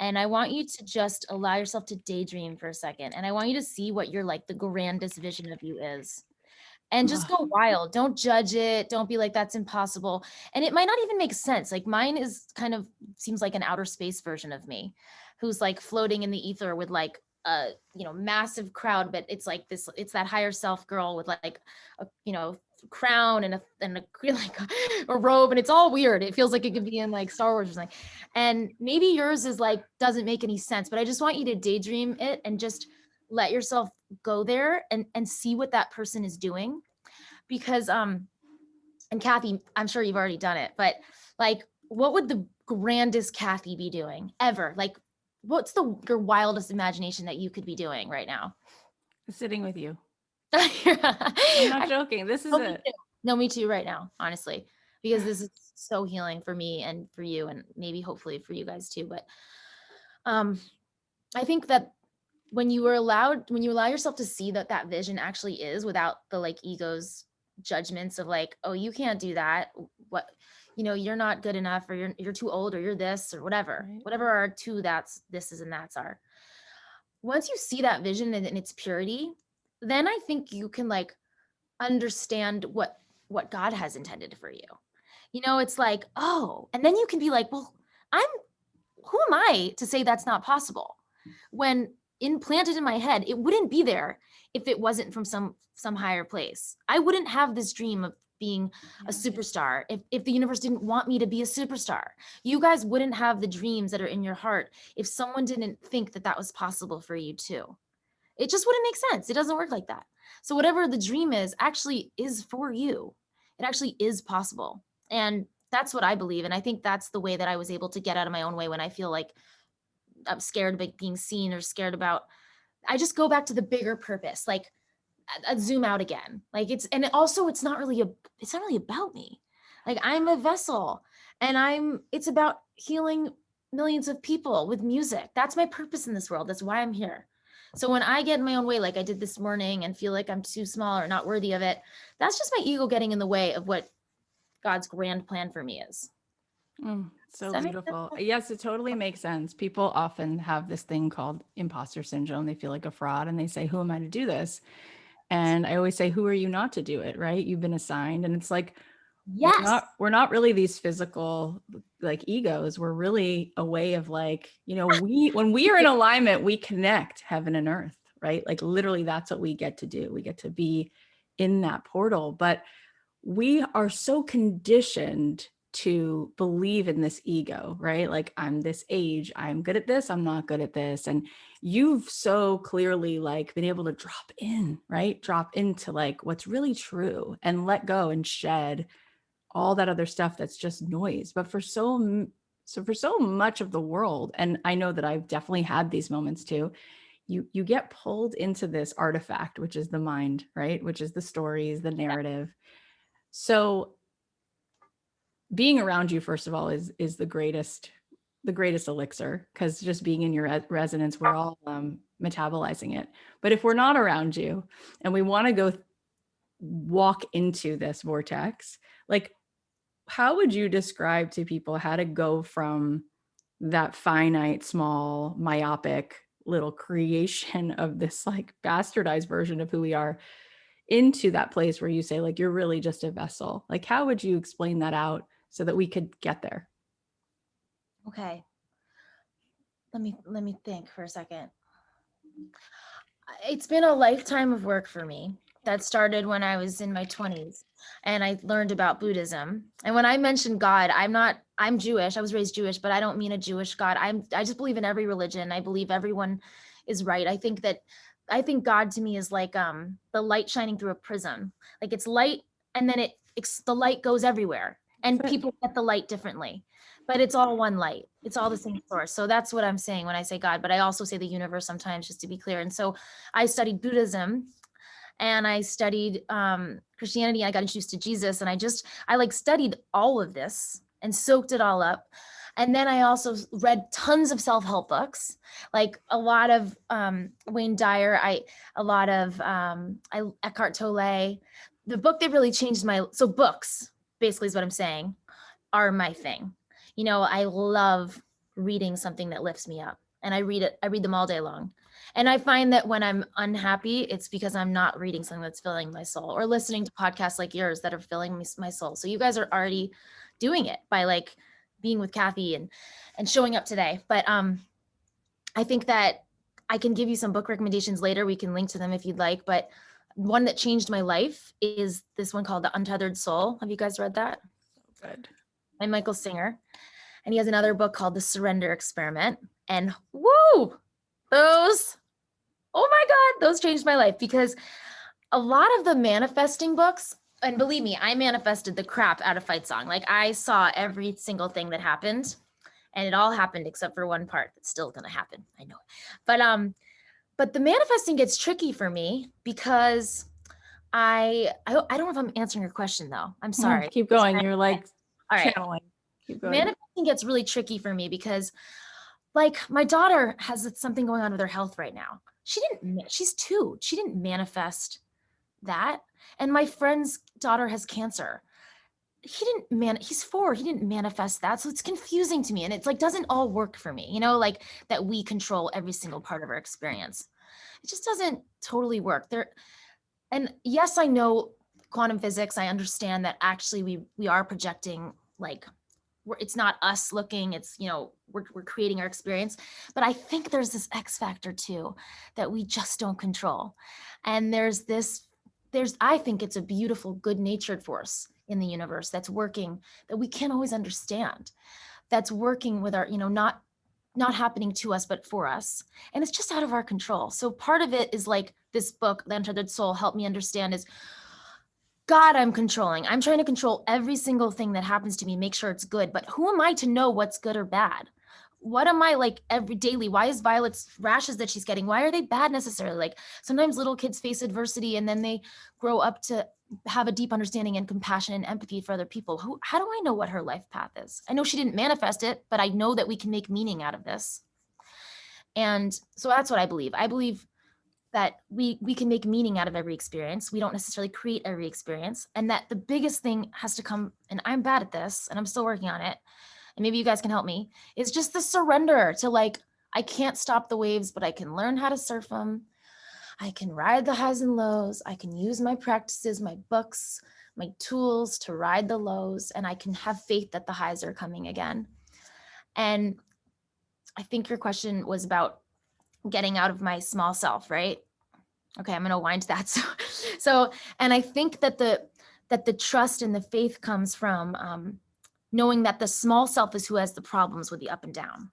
And I want you to just allow yourself to daydream for a second. And I want you to see what your like the grandest vision of you is. And just go wild. Don't judge it. Don't be like, that's impossible. And it might not even make sense. Like mine is kind of seems like an outer space version of me who's like floating in the ether with like a, massive crowd, but it's like this, it's that higher self girl with like, a, crown and like a robe. And it's all weird. It feels like it could be in like Star Wars or something. And maybe yours is like, doesn't make any sense, but I just want you to daydream it and just let yourself go there and see what that person is doing. Because, and Kathy, I'm sure you've already done it, but like, what would the grandest Kathy be doing ever? Like, what's your wildest imagination that you could be doing right now? Sitting with you. I'm not joking. This is it. No, me too right now, honestly, because this is so healing for me and for you and maybe hopefully for you guys too. But I think that when you allow yourself to see that vision actually is without the like ego's judgments of like, oh, you can't do that. What, you're not good enough or you're too old or you're this or whatever, right. Whatever our two that's, this is, and that's are. Once you see that vision in its purity, then I think you can like understand what God has intended for you. It's like, oh, and then you can be like, well, who am I to say that's not possible? When implanted in my head, it wouldn't be there if it wasn't from some higher place. I wouldn't have this dream of being a superstar if the universe didn't want me to be a superstar. You guys wouldn't have the dreams that are in your heart if someone didn't think that was possible for you too. It just wouldn't make sense. It doesn't work like that. So whatever the dream is actually is for you. It actually is possible. And that's what I believe. And I think that's the way that I was able to get out of my own way when I feel like I'm scared about being seen or scared about, I just go back to the bigger purpose, like I zoom out again. Like it's not really about me. Like I'm a vessel and it's about healing millions of people with music. That's my purpose in this world. That's why I'm here. So when I get in my own way, like I did this morning, and feel like I'm too small or not worthy of it, that's just my ego getting in the way of what God's grand plan for me is. Does So that make sense? beautiful. Yes, it totally makes sense. People often have this thing called imposter syndrome. They feel like a fraud and they say, who am I to do this? And I always say, who are you not to do it? Right? You've been assigned. And it's like, Yes. we're not really these physical like egos. We're really a way of like, when we are in alignment, we connect heaven and earth, right? Like literally that's what we get to do. We get to be in that portal. But we are so conditioned to believe in this ego, right? Like I'm this age, I'm good at this, I'm not good at this. And you've so clearly like been able to drop in, right? Drop into like what's really true and let go and shed all that other stuff that's just noise. But for so much of the world, and I know that I've definitely had these moments too, you get pulled into this artifact, which is the mind, right? Which is the stories, the narrative. So being around you, first of all, is the greatest elixir, because just being in your resonance, we're all metabolizing it. But if we're not around you and we want to go walk into this vortex, like how would you describe to people how to go from that finite, small, myopic little creation of this like bastardized version of who we are into that place where you say like you're really just a vessel? Like how would you explain that out so that we could get there? Okay. Let me think for a second. It's been a lifetime of work for me that started when I was in my 20s, and I learned about Buddhism. And when I mention God, I'm Jewish. I was raised Jewish, but I don't mean a Jewish God. I just believe in every religion. I believe everyone is right. I think God to me is like the light shining through a prism. Like it's light, and then the light goes everywhere, and That's it. people get the light differently, but it's all one light. It's all the same source. So that's what I'm saying when I say God, but I also say the universe sometimes, just to be clear. And so I studied Buddhism, and I studied Christianity. I got introduced to Jesus, and I like studied all of this and soaked it all up. And then I also read tons of self-help books, like a lot of Wayne Dyer, a lot of Eckhart Tolle. The book that really changed so books basically is what I'm saying are my thing. I love reading something that lifts me up, and I read them all day long. And I find that when I'm unhappy, it's because I'm not reading something that's filling my soul, or listening to podcasts like yours that are filling my soul. So you guys are already doing it by like being with Kathy and showing up today. But I think that I can give you some book recommendations later. We can link to them if you'd like. But one that changed my life is this one called The Untethered Soul. Have you guys read that? Good. By Michael Singer. And he has another book called The Surrender Experiment. And woo, those, oh my God, those changed my life, because a lot of the manifesting books, and believe me, I manifested the crap out of Fight Song. Like I saw every single thing that happened, and it all happened except for one part that's still going to happen. I know it. But the manifesting gets tricky for me because I don't know if I'm answering your question though. I'm No, sorry. keep going. You're like All right. channeling. Keep going. Manifesting gets really tricky for me because like my daughter has something going on with her health right now. She's 2. She didn't manifest that. And my friend's daughter has cancer. He's 4. He didn't manifest that. So it's confusing to me. And it's like, doesn't all work for me, like that we control every single part of our experience. It just doesn't totally work there. And yes, I know quantum physics. I understand that actually we are projecting, like it's not us looking, it's we're creating our experience. But I think there's this X factor too that we just don't control. And I think it's a beautiful, good natured force in the universe that's working, that we can't always understand, that's working with our, not happening to us but for us, and it's just out of our control. So part of it is like this book, The Untethered Soul, helped me understand is, God, I'm trying to control every single thing that happens to me, make sure it's good. But who am I to know what's good or bad? What am I like every daily? Why is Violet's rashes that she's getting, why are they bad necessarily? Like sometimes little kids face adversity and then they grow up to have a deep understanding and compassion and empathy for other people. How do I know what her life path is? I know she didn't manifest it, but I know that we can make meaning out of this. And so that's what I believe. I believe that we can make meaning out of every experience. We don't necessarily create every experience. And that the biggest thing has to come, and I'm bad at this and I'm still working on it, and maybe you guys can help me, is just the surrender to like, I can't stop the waves, but I can learn how to surf them. I can ride the highs and lows. I can use my practices, my books, my tools to ride the lows, and I can have faith that the highs are coming again. And I think your question was about getting out of my small self, right? Okay, I'm going to wind to that. So, and I think that the trust and the faith comes from knowing that the small self is who has the problems with the up and down.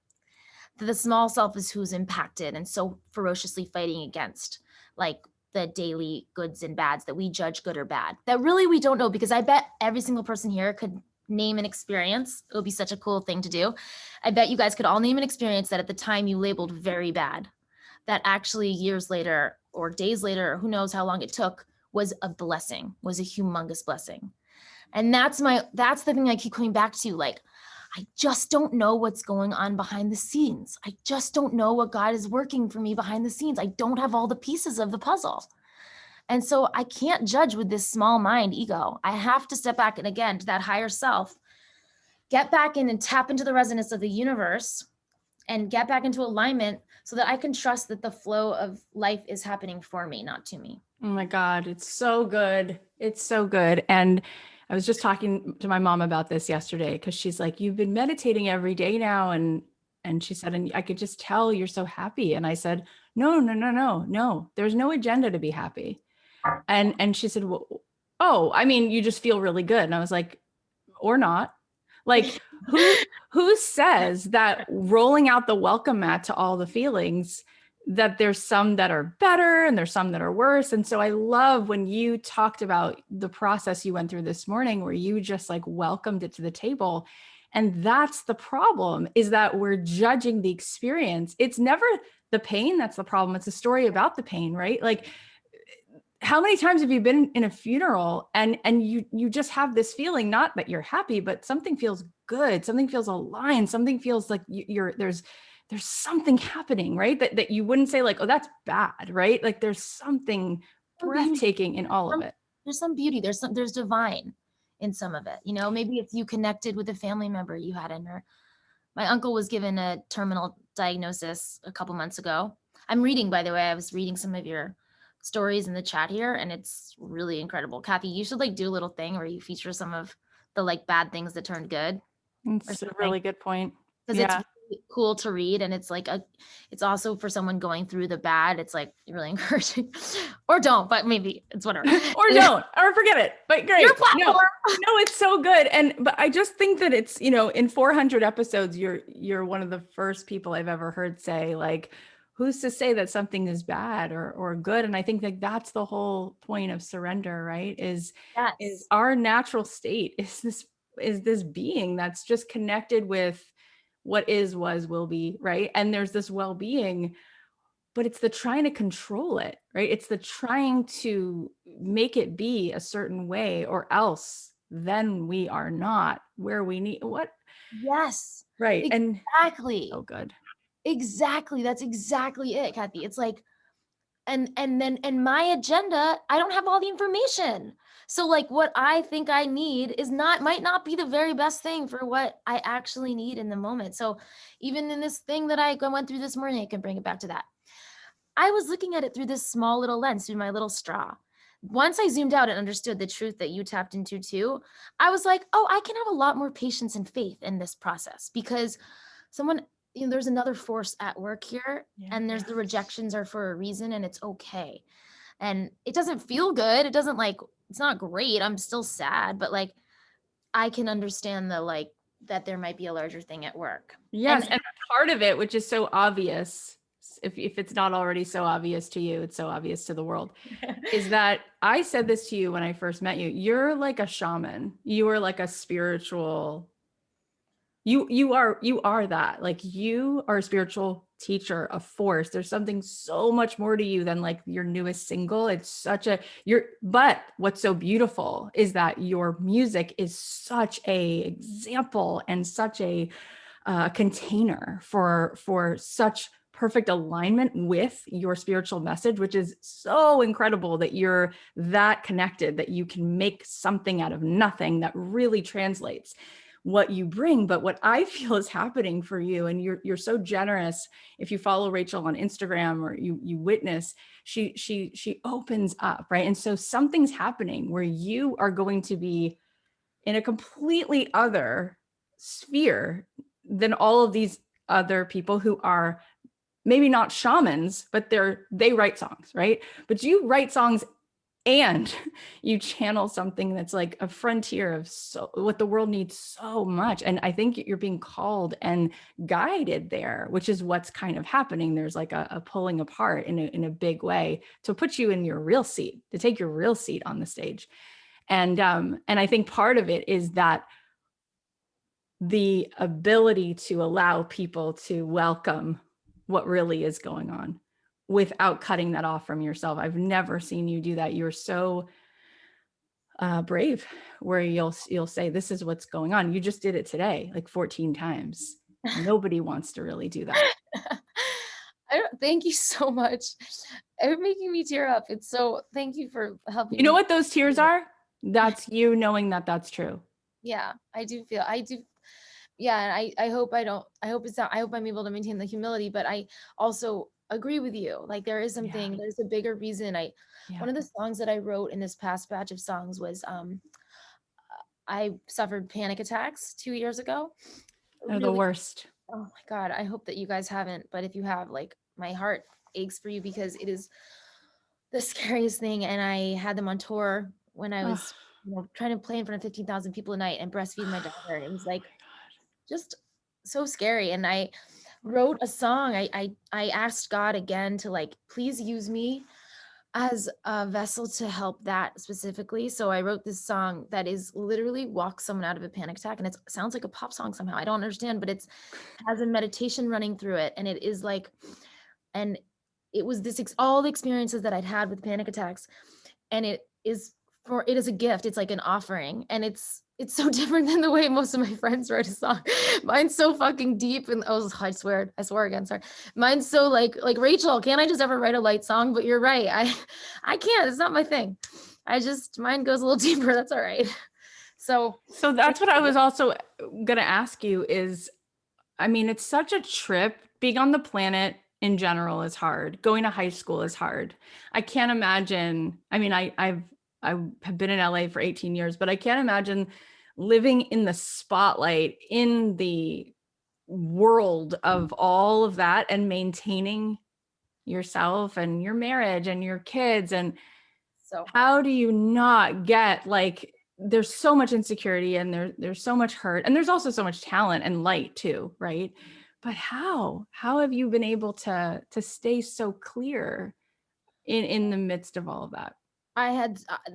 That the small self is who's impacted and so ferociously fighting against, like, the daily goods and bads that we judge good or bad. That really we don't know, because I bet every single person here could name an experience. It would be such a cool thing to do. I bet you guys could all name an experience that at the time you labeled very bad, that actually years later or days later, or who knows how long it took, was a blessing, was a humongous blessing. And that's the thing I keep coming back to. Like, I just don't know what's going on behind the scenes. I just don't know what God is working for me behind the scenes. I don't have all the pieces of the puzzle. And so I can't judge with this small mind ego. I have to step back and, again, to that higher self, get back in and tap into the resonance of the universe and get back into alignment so that I can trust that the flow of life is happening for me, not to me. Oh my God, it's so good. It's so good. And I was just talking to my mom about this yesterday, because she's like, you've been meditating every day now. And she said, and I could just tell you're so happy. And I said, no, no, no, no, no, there's no agenda to be happy. And she said, well, oh, I mean, you just feel really good. And I was like, or not. Like, who says that rolling out the welcome mat to all the feelings, that there's some that are better and there's some that are worse? And so I love when you talked about the process you went through this morning, where you just like welcomed it to the table. And that's the problem, is that we're judging the experience. It's never the pain that's the problem. It's a story about the pain, right? Like, how many times have you been in a funeral and you just have this feeling, not that you're happy, but something feels good, something feels aligned, something feels like there's something happening, right? That you wouldn't say like, oh, that's bad, right? Like, there's something breathtaking in all of it. There's some beauty, there's divine in some of it. You know, maybe if you connected with a family member you had in her. My uncle was given a terminal diagnosis a couple months ago. I'm reading, by the way, I was reading some of your stories in the chat here, and it's really incredible. Kathy, you should like do a little thing where you feature some of the like bad things that turned good. It's a really good point. Because it's really cool to read, and it's like it's also for someone going through the bad, it's like really encouraging. Or don't, but maybe it's whatever. Or don't, or forget it. But great. Your platform. No, it's so good. But I just think that it's, in 400 episodes, you're one of the first people I've ever heard say, like, who's to say that something is bad or good? And I think that that's the whole point of surrender, right? Is our natural state is this being that's just connected with what is, was, will be, right? And there's this well-being, but it's the trying to control it, right? It's the trying to make it be a certain way, or else then we are not where we need. What? Yes. Right. Exactly. Oh, good. Exactly. That's exactly it, Kathy. It's like, and my agenda, I don't have all the information. So like what I think I need might not be the very best thing for what I actually need in the moment. So even in this thing that I went through this morning, I can bring it back to that. I was looking at it through this small little lens, through my little straw. Once I zoomed out and understood the truth that you tapped into too, I was like, oh, I can have a lot more patience and faith in this process, because there's another force at work here, and there's the rejections are for a reason, and it's okay. And it doesn't feel good. It doesn't it's not great. I'm still sad, but like, I can understand that there might be a larger thing at work. Yes. And part of it, which is so obvious, if it's not already so obvious to you, it's so obvious to the world, is that I said this to you when I first met you. You're like a shaman. You are like a spiritual, you are that. Like, you are a spiritual teacher, a force. There's something so much more to you than like your newest single. It's but what's so beautiful is that your music is such a example and such a container for such perfect alignment with your spiritual message, which is so incredible that you're that connected, that you can make something out of nothing that really translates what you bring. But what I feel is happening for you, and you're so generous. If you follow Rachel on Instagram or you witness, she opens up, right? And so something's happening where you are going to be in a completely other sphere than all of these other people who are maybe not shamans, but they write songs, right? But you write songs and you channel something that's like a frontier of so what the world needs so much. And I think you're being called and guided there, which is what's kind of happening. There's like a pulling apart in a big way to put you in your real seat, to take your real seat on the stage. And I think part of it is that the ability to allow people to welcome what really is going on without cutting that off from yourself. I've never seen you do that. You're so brave, where you'll say, this is what's going on. You just did it today, like 14 times. Nobody wants to really do that. Thank you so much. You're making me tear up. It's so, thank you for helping You know me. what those tears are? That's you knowing that that's true. Yeah, I do. Yeah. And I hope I hope I'm able to maintain the humility, but I also agree with you. Like there is something, there's a bigger reason. One of the songs that I wrote in this past batch of songs was, I suffered panic attacks 2 years ago. They're the Really, worst. oh my God. I hope that you guys haven't, but if you have, like, my heart aches for you because it is the scariest thing. And I had them on tour when I Oh, was, trying to play in front of 15,000 people a night and breastfeed my daughter. And it was like just so scary. And I wrote a song. I asked God again to, like, please use me as a vessel to help that specifically. So I wrote this song that is literally walks someone out of a panic attack. And it sounds like a pop song somehow. I don't understand, but it's has a meditation running through it. And it is like, and it was all the experiences that I'd had with panic attacks. And it is a gift. It's like an offering. And it's so different than the way most of my friends write a song. Mine's so fucking deep. And I swear again, sorry. Mine's so like Rachel, can't I just ever write a light song? But you're right. I can't, it's not my thing. Mine goes a little deeper. That's all right. So that's what I was also going to ask you is, I mean, it's such a trip. Being on the planet in general is hard. Going to high school is hard. I can't imagine. I mean, I have been in LA for 18 years, but I can't imagine living in the spotlight in the world of all of that and maintaining yourself and your marriage and your kids. And so how do you not get, like, there's so much insecurity and there's so much hurt, and there's also so much talent and light too, right? But how have you been able to stay so clear in the midst of all of that?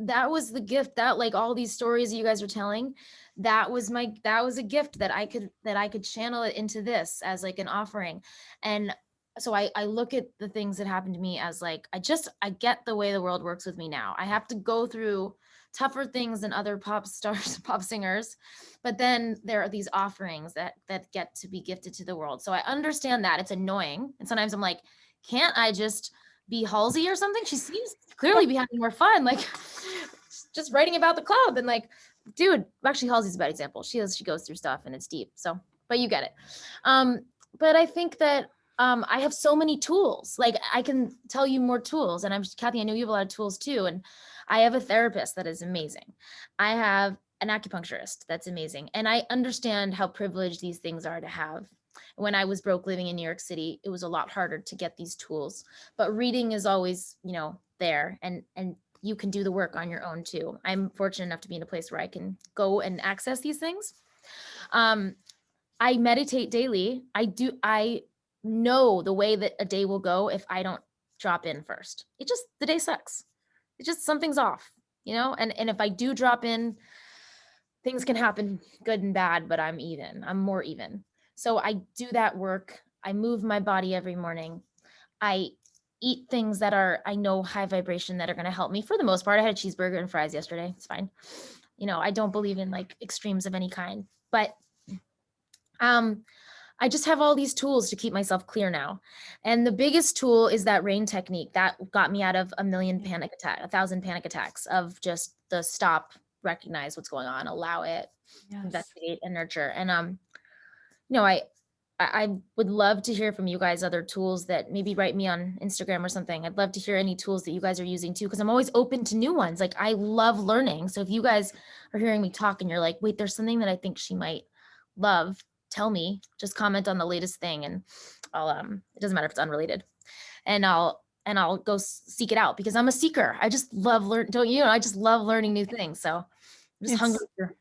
that was the gift, that, like, all these stories you guys are telling, that was a gift that I could channel it into this as like an offering. And so I look at the things that happened to me as like, I get the way the world works with me now. I have to go through tougher things than other pop stars, pop singers, but then there are these offerings that get to be gifted to the world. So I understand that it's annoying, and sometimes I'm like, can't I just be Halsey or something? She seems clearly be having more fun, like just writing about the club. And like, dude, actually Halsey's a bad example. She goes through stuff and it's deep. So, but you get it. But I think that I have so many tools. Like, I can tell you more tools. And Kathy, I know you have a lot of tools too. And I have a therapist that is amazing. I have an acupuncturist that's amazing. And I understand how privileged these things are to have. When I was broke living in New York City, it was a lot harder to get these tools, but reading is always, there, and you can do the work on your own too. I'm fortunate enough to be in a place where I can go and access these things. I meditate daily. I know the way that a day will go if I don't drop in first. The day sucks. It just, something's off, and if I do drop in, things can happen good and bad, but I'm more even. So I do that work. I move my body every morning. I eat things that are, I know, high vibration, that are going to help me. For the most part, I had a cheeseburger and fries yesterday. It's fine. I don't believe in like extremes of any kind, but I just have all these tools to keep myself clear now. And the biggest tool is that rain technique that got me out of Yeah. 1,000 panic attacks of just the stop, recognize what's going on, allow it, Yes. investigate and nurture. And you know, I would love to hear from you guys other tools that maybe write me on Instagram or something. I'd love to hear any tools that you guys are using too, because I'm always open to new ones. Like I love learning. So if you guys are hearing me talk and you're like, wait, there's something that I think she might love, tell me. Just comment on the latest thing and I'll it doesn't matter if it's unrelated. And I'll go seek it out because I'm a seeker. I just love don't you know, I just love learning new things. So I'm just hungry It's for.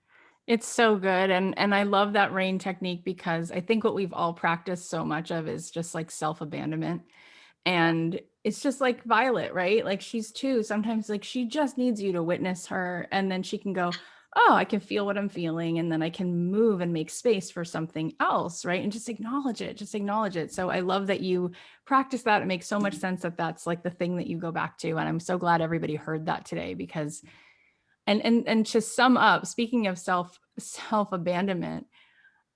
it's so good. And I love that rain technique because I think what we've all practiced so much of is just like self-abandonment. Yeah. And it's just like Violet, right? Like she's two. Sometimes like she just needs you to witness her and then she can go, "Oh, I can feel what I'm feeling." And then I can move and make space for something else, right? And just acknowledge it, just acknowledge it. So I love that you practice that. It makes so much sense that that's like the thing that you go back to. And I'm so glad everybody heard that today because and to sum up, speaking of self abandonment,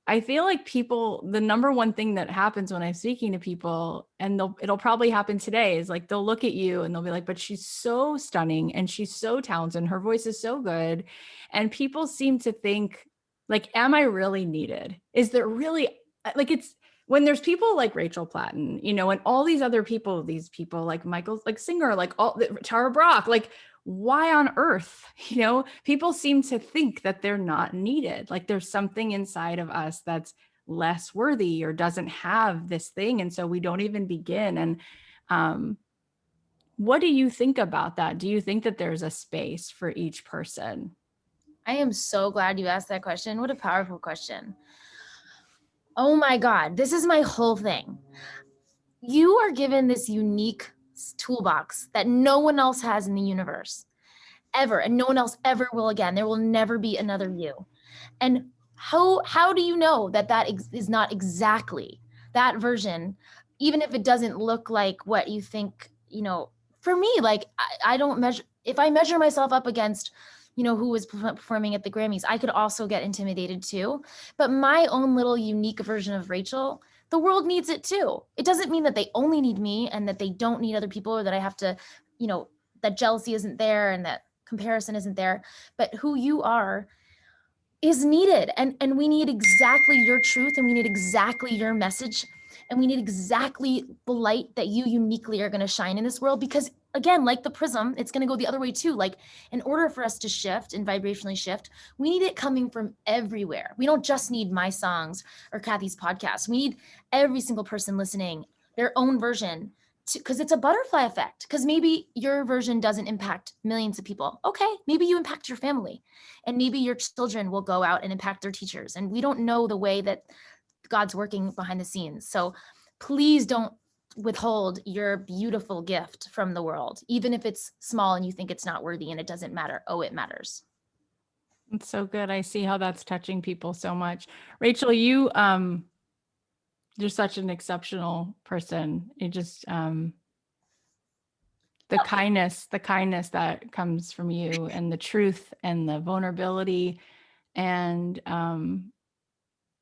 I feel like people, the number one thing that happens when I'm speaking to people, and it'll probably happen today, is like they'll look at you and they'll be like, but she's so stunning and she's so talented. And her voice is so good. And people seem to think, like, am I really needed? Is there really like it's when there's people like Rachel Platten, and all these people like Michael, like Singer, like all Tara Brock, like why on earth, people seem to think that they're not needed. Like there's something inside of us that's less worthy or doesn't have this thing. And so we don't even begin. And um, what do you think about that? Do you think that there's a space for each person? I am so glad you asked that question. What a powerful question. Oh my God, this is my whole thing. You are given this unique toolbox that no one else has in the universe ever, and no one else ever will again. There will never be another you. And how do you know that is not exactly that version, even if it doesn't look like what you think, for me, like I don't measure, if I measure myself up against, who was performing at the Grammys, I could also get intimidated too. But my own little unique version of Rachel, the world needs it too. It doesn't mean that they only need me and that they don't need other people, or that I have to, that jealousy isn't there and that comparison isn't there. But who you are is needed, and we need exactly your truth, and we need exactly your message, and we need exactly the light that you uniquely are going to shine in this world. Because again, like the prism, it's going to go the other way too. Like in order for us to shift and vibrationally shift, we need it coming from everywhere. We don't just need my songs or Kathy's podcast. We need every single person listening their own version, because it's a butterfly effect. Because maybe your version doesn't impact millions of people. Okay, maybe you impact your family, and maybe your children will go out and impact their teachers. And we don't know the way that God's working behind the scenes. So please don't withhold your beautiful gift from the world, even if it's small and you think it's not worthy and it doesn't matter. Oh, it matters. It's so good. I see how that's touching people so much. Rachel, you're such an exceptional person. You just the kindness that comes from you and the truth and the vulnerability and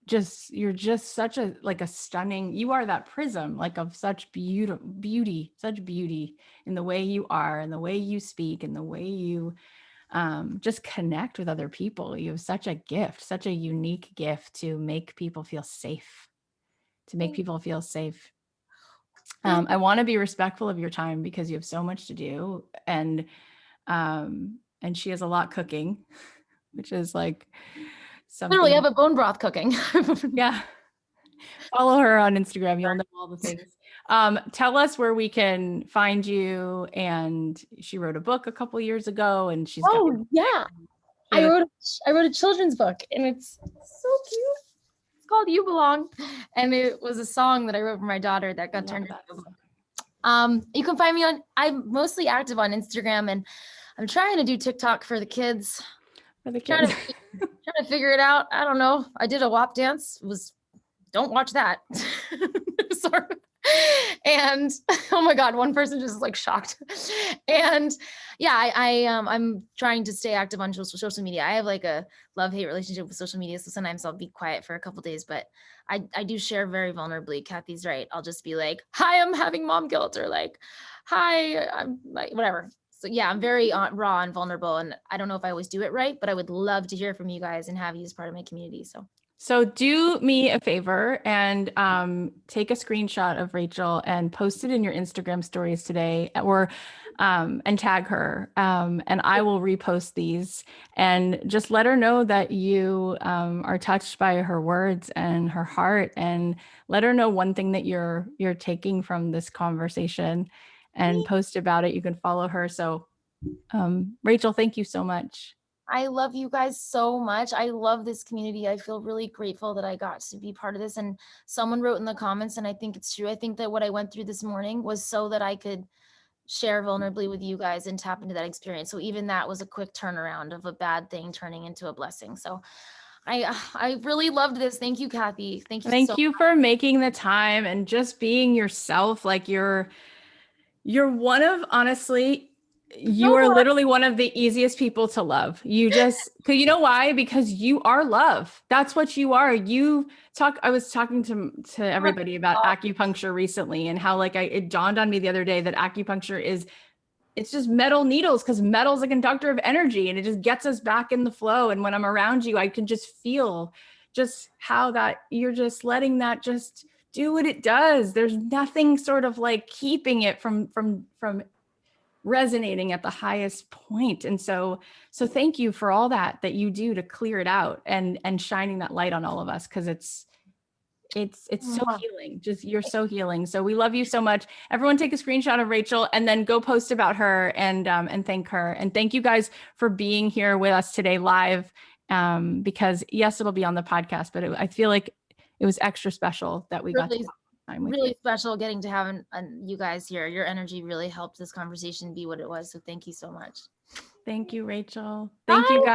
just you're just such a like a stunning, you are that prism like of such beauty in the way you are and the way you speak and the way you just connect with other people. You have such a gift, such a unique gift to make people feel safe, to make people feel safe. I want to be respectful of your time because you have so much to do, and she has a lot cooking, which is like Literally, I something. have a bone broth cooking. Yeah, follow her on Instagram. You'll know all the things. Tell us where we can find you. And she wrote a book a couple years ago, and she's got. Oh yeah, She has I wrote a children's book, and it's so cute. It's called You Belong, and it was a song that I wrote for my daughter that I got love turned into that a book. song. You can find me I'm mostly active on Instagram, and I'm trying to do TikTok for the kids. For the Trying kids. trying to figure it out. I don't know. I did a WAP dance. Don't watch that. Sorry. And oh my God, one person just like shocked. And yeah, I'm trying to stay active on social media. I have like a love-hate relationship with social media. So sometimes I'll be quiet for a couple days, but I do share very vulnerably. Kathy's right. I'll just be like, hi, I'm having mom guilt, or like, hi, I'm like, whatever. So yeah, I'm very raw and vulnerable. And I don't know if I always do it right, but I would love to hear from you guys and have you as part of my community. So So do me a favor and take a screenshot of Rachel and post it in your Instagram stories today, or and tag her, and I will repost these and just let her know that you are touched by her words and her heart, and let her know one thing that you're taking from this conversation, and post about it. You can follow her. So Rachel, thank you so much. I love you guys so much. I love this community. I feel really grateful that I got to be part of this. And someone wrote in the comments, and I think it's true. I think that what I went through this morning was so that I could share vulnerably with you guys and tap into that experience. So even that was a quick turnaround of a bad thing turning into a blessing. So I really loved this. Thank you, Kathy. Thank you so Thank you for making the time and just being yourself. Like you're one of, honestly, you no are more. literally one of the easiest people to love. You just, cause you know why? Because you are love. That's what you are. I was talking to everybody about acupuncture recently, and how like it dawned on me the other day that acupuncture is, it's just metal needles, because metal's a conductor of energy, and it just gets us back in the flow. And when I'm around you, I can just feel just how that you're just letting that just do what it does. There's nothing sort of like keeping it from resonating at the highest point. And so thank you for all that you do to clear it out, and shining that light on all of us, because it's so Mwah. healing. Just, you're so healing. So we love you so much. Everyone take a screenshot of Rachel and then go post about her, and thank her. And thank you guys for being here with us today live. Because yes, it'll be on the podcast, but I feel like it was extra special that we got to Really, have time with you. really special getting to have you guys here. Your energy really helped this conversation be what it was. So thank you so much. Thank you, Rachel. Thank you, Bye. guys.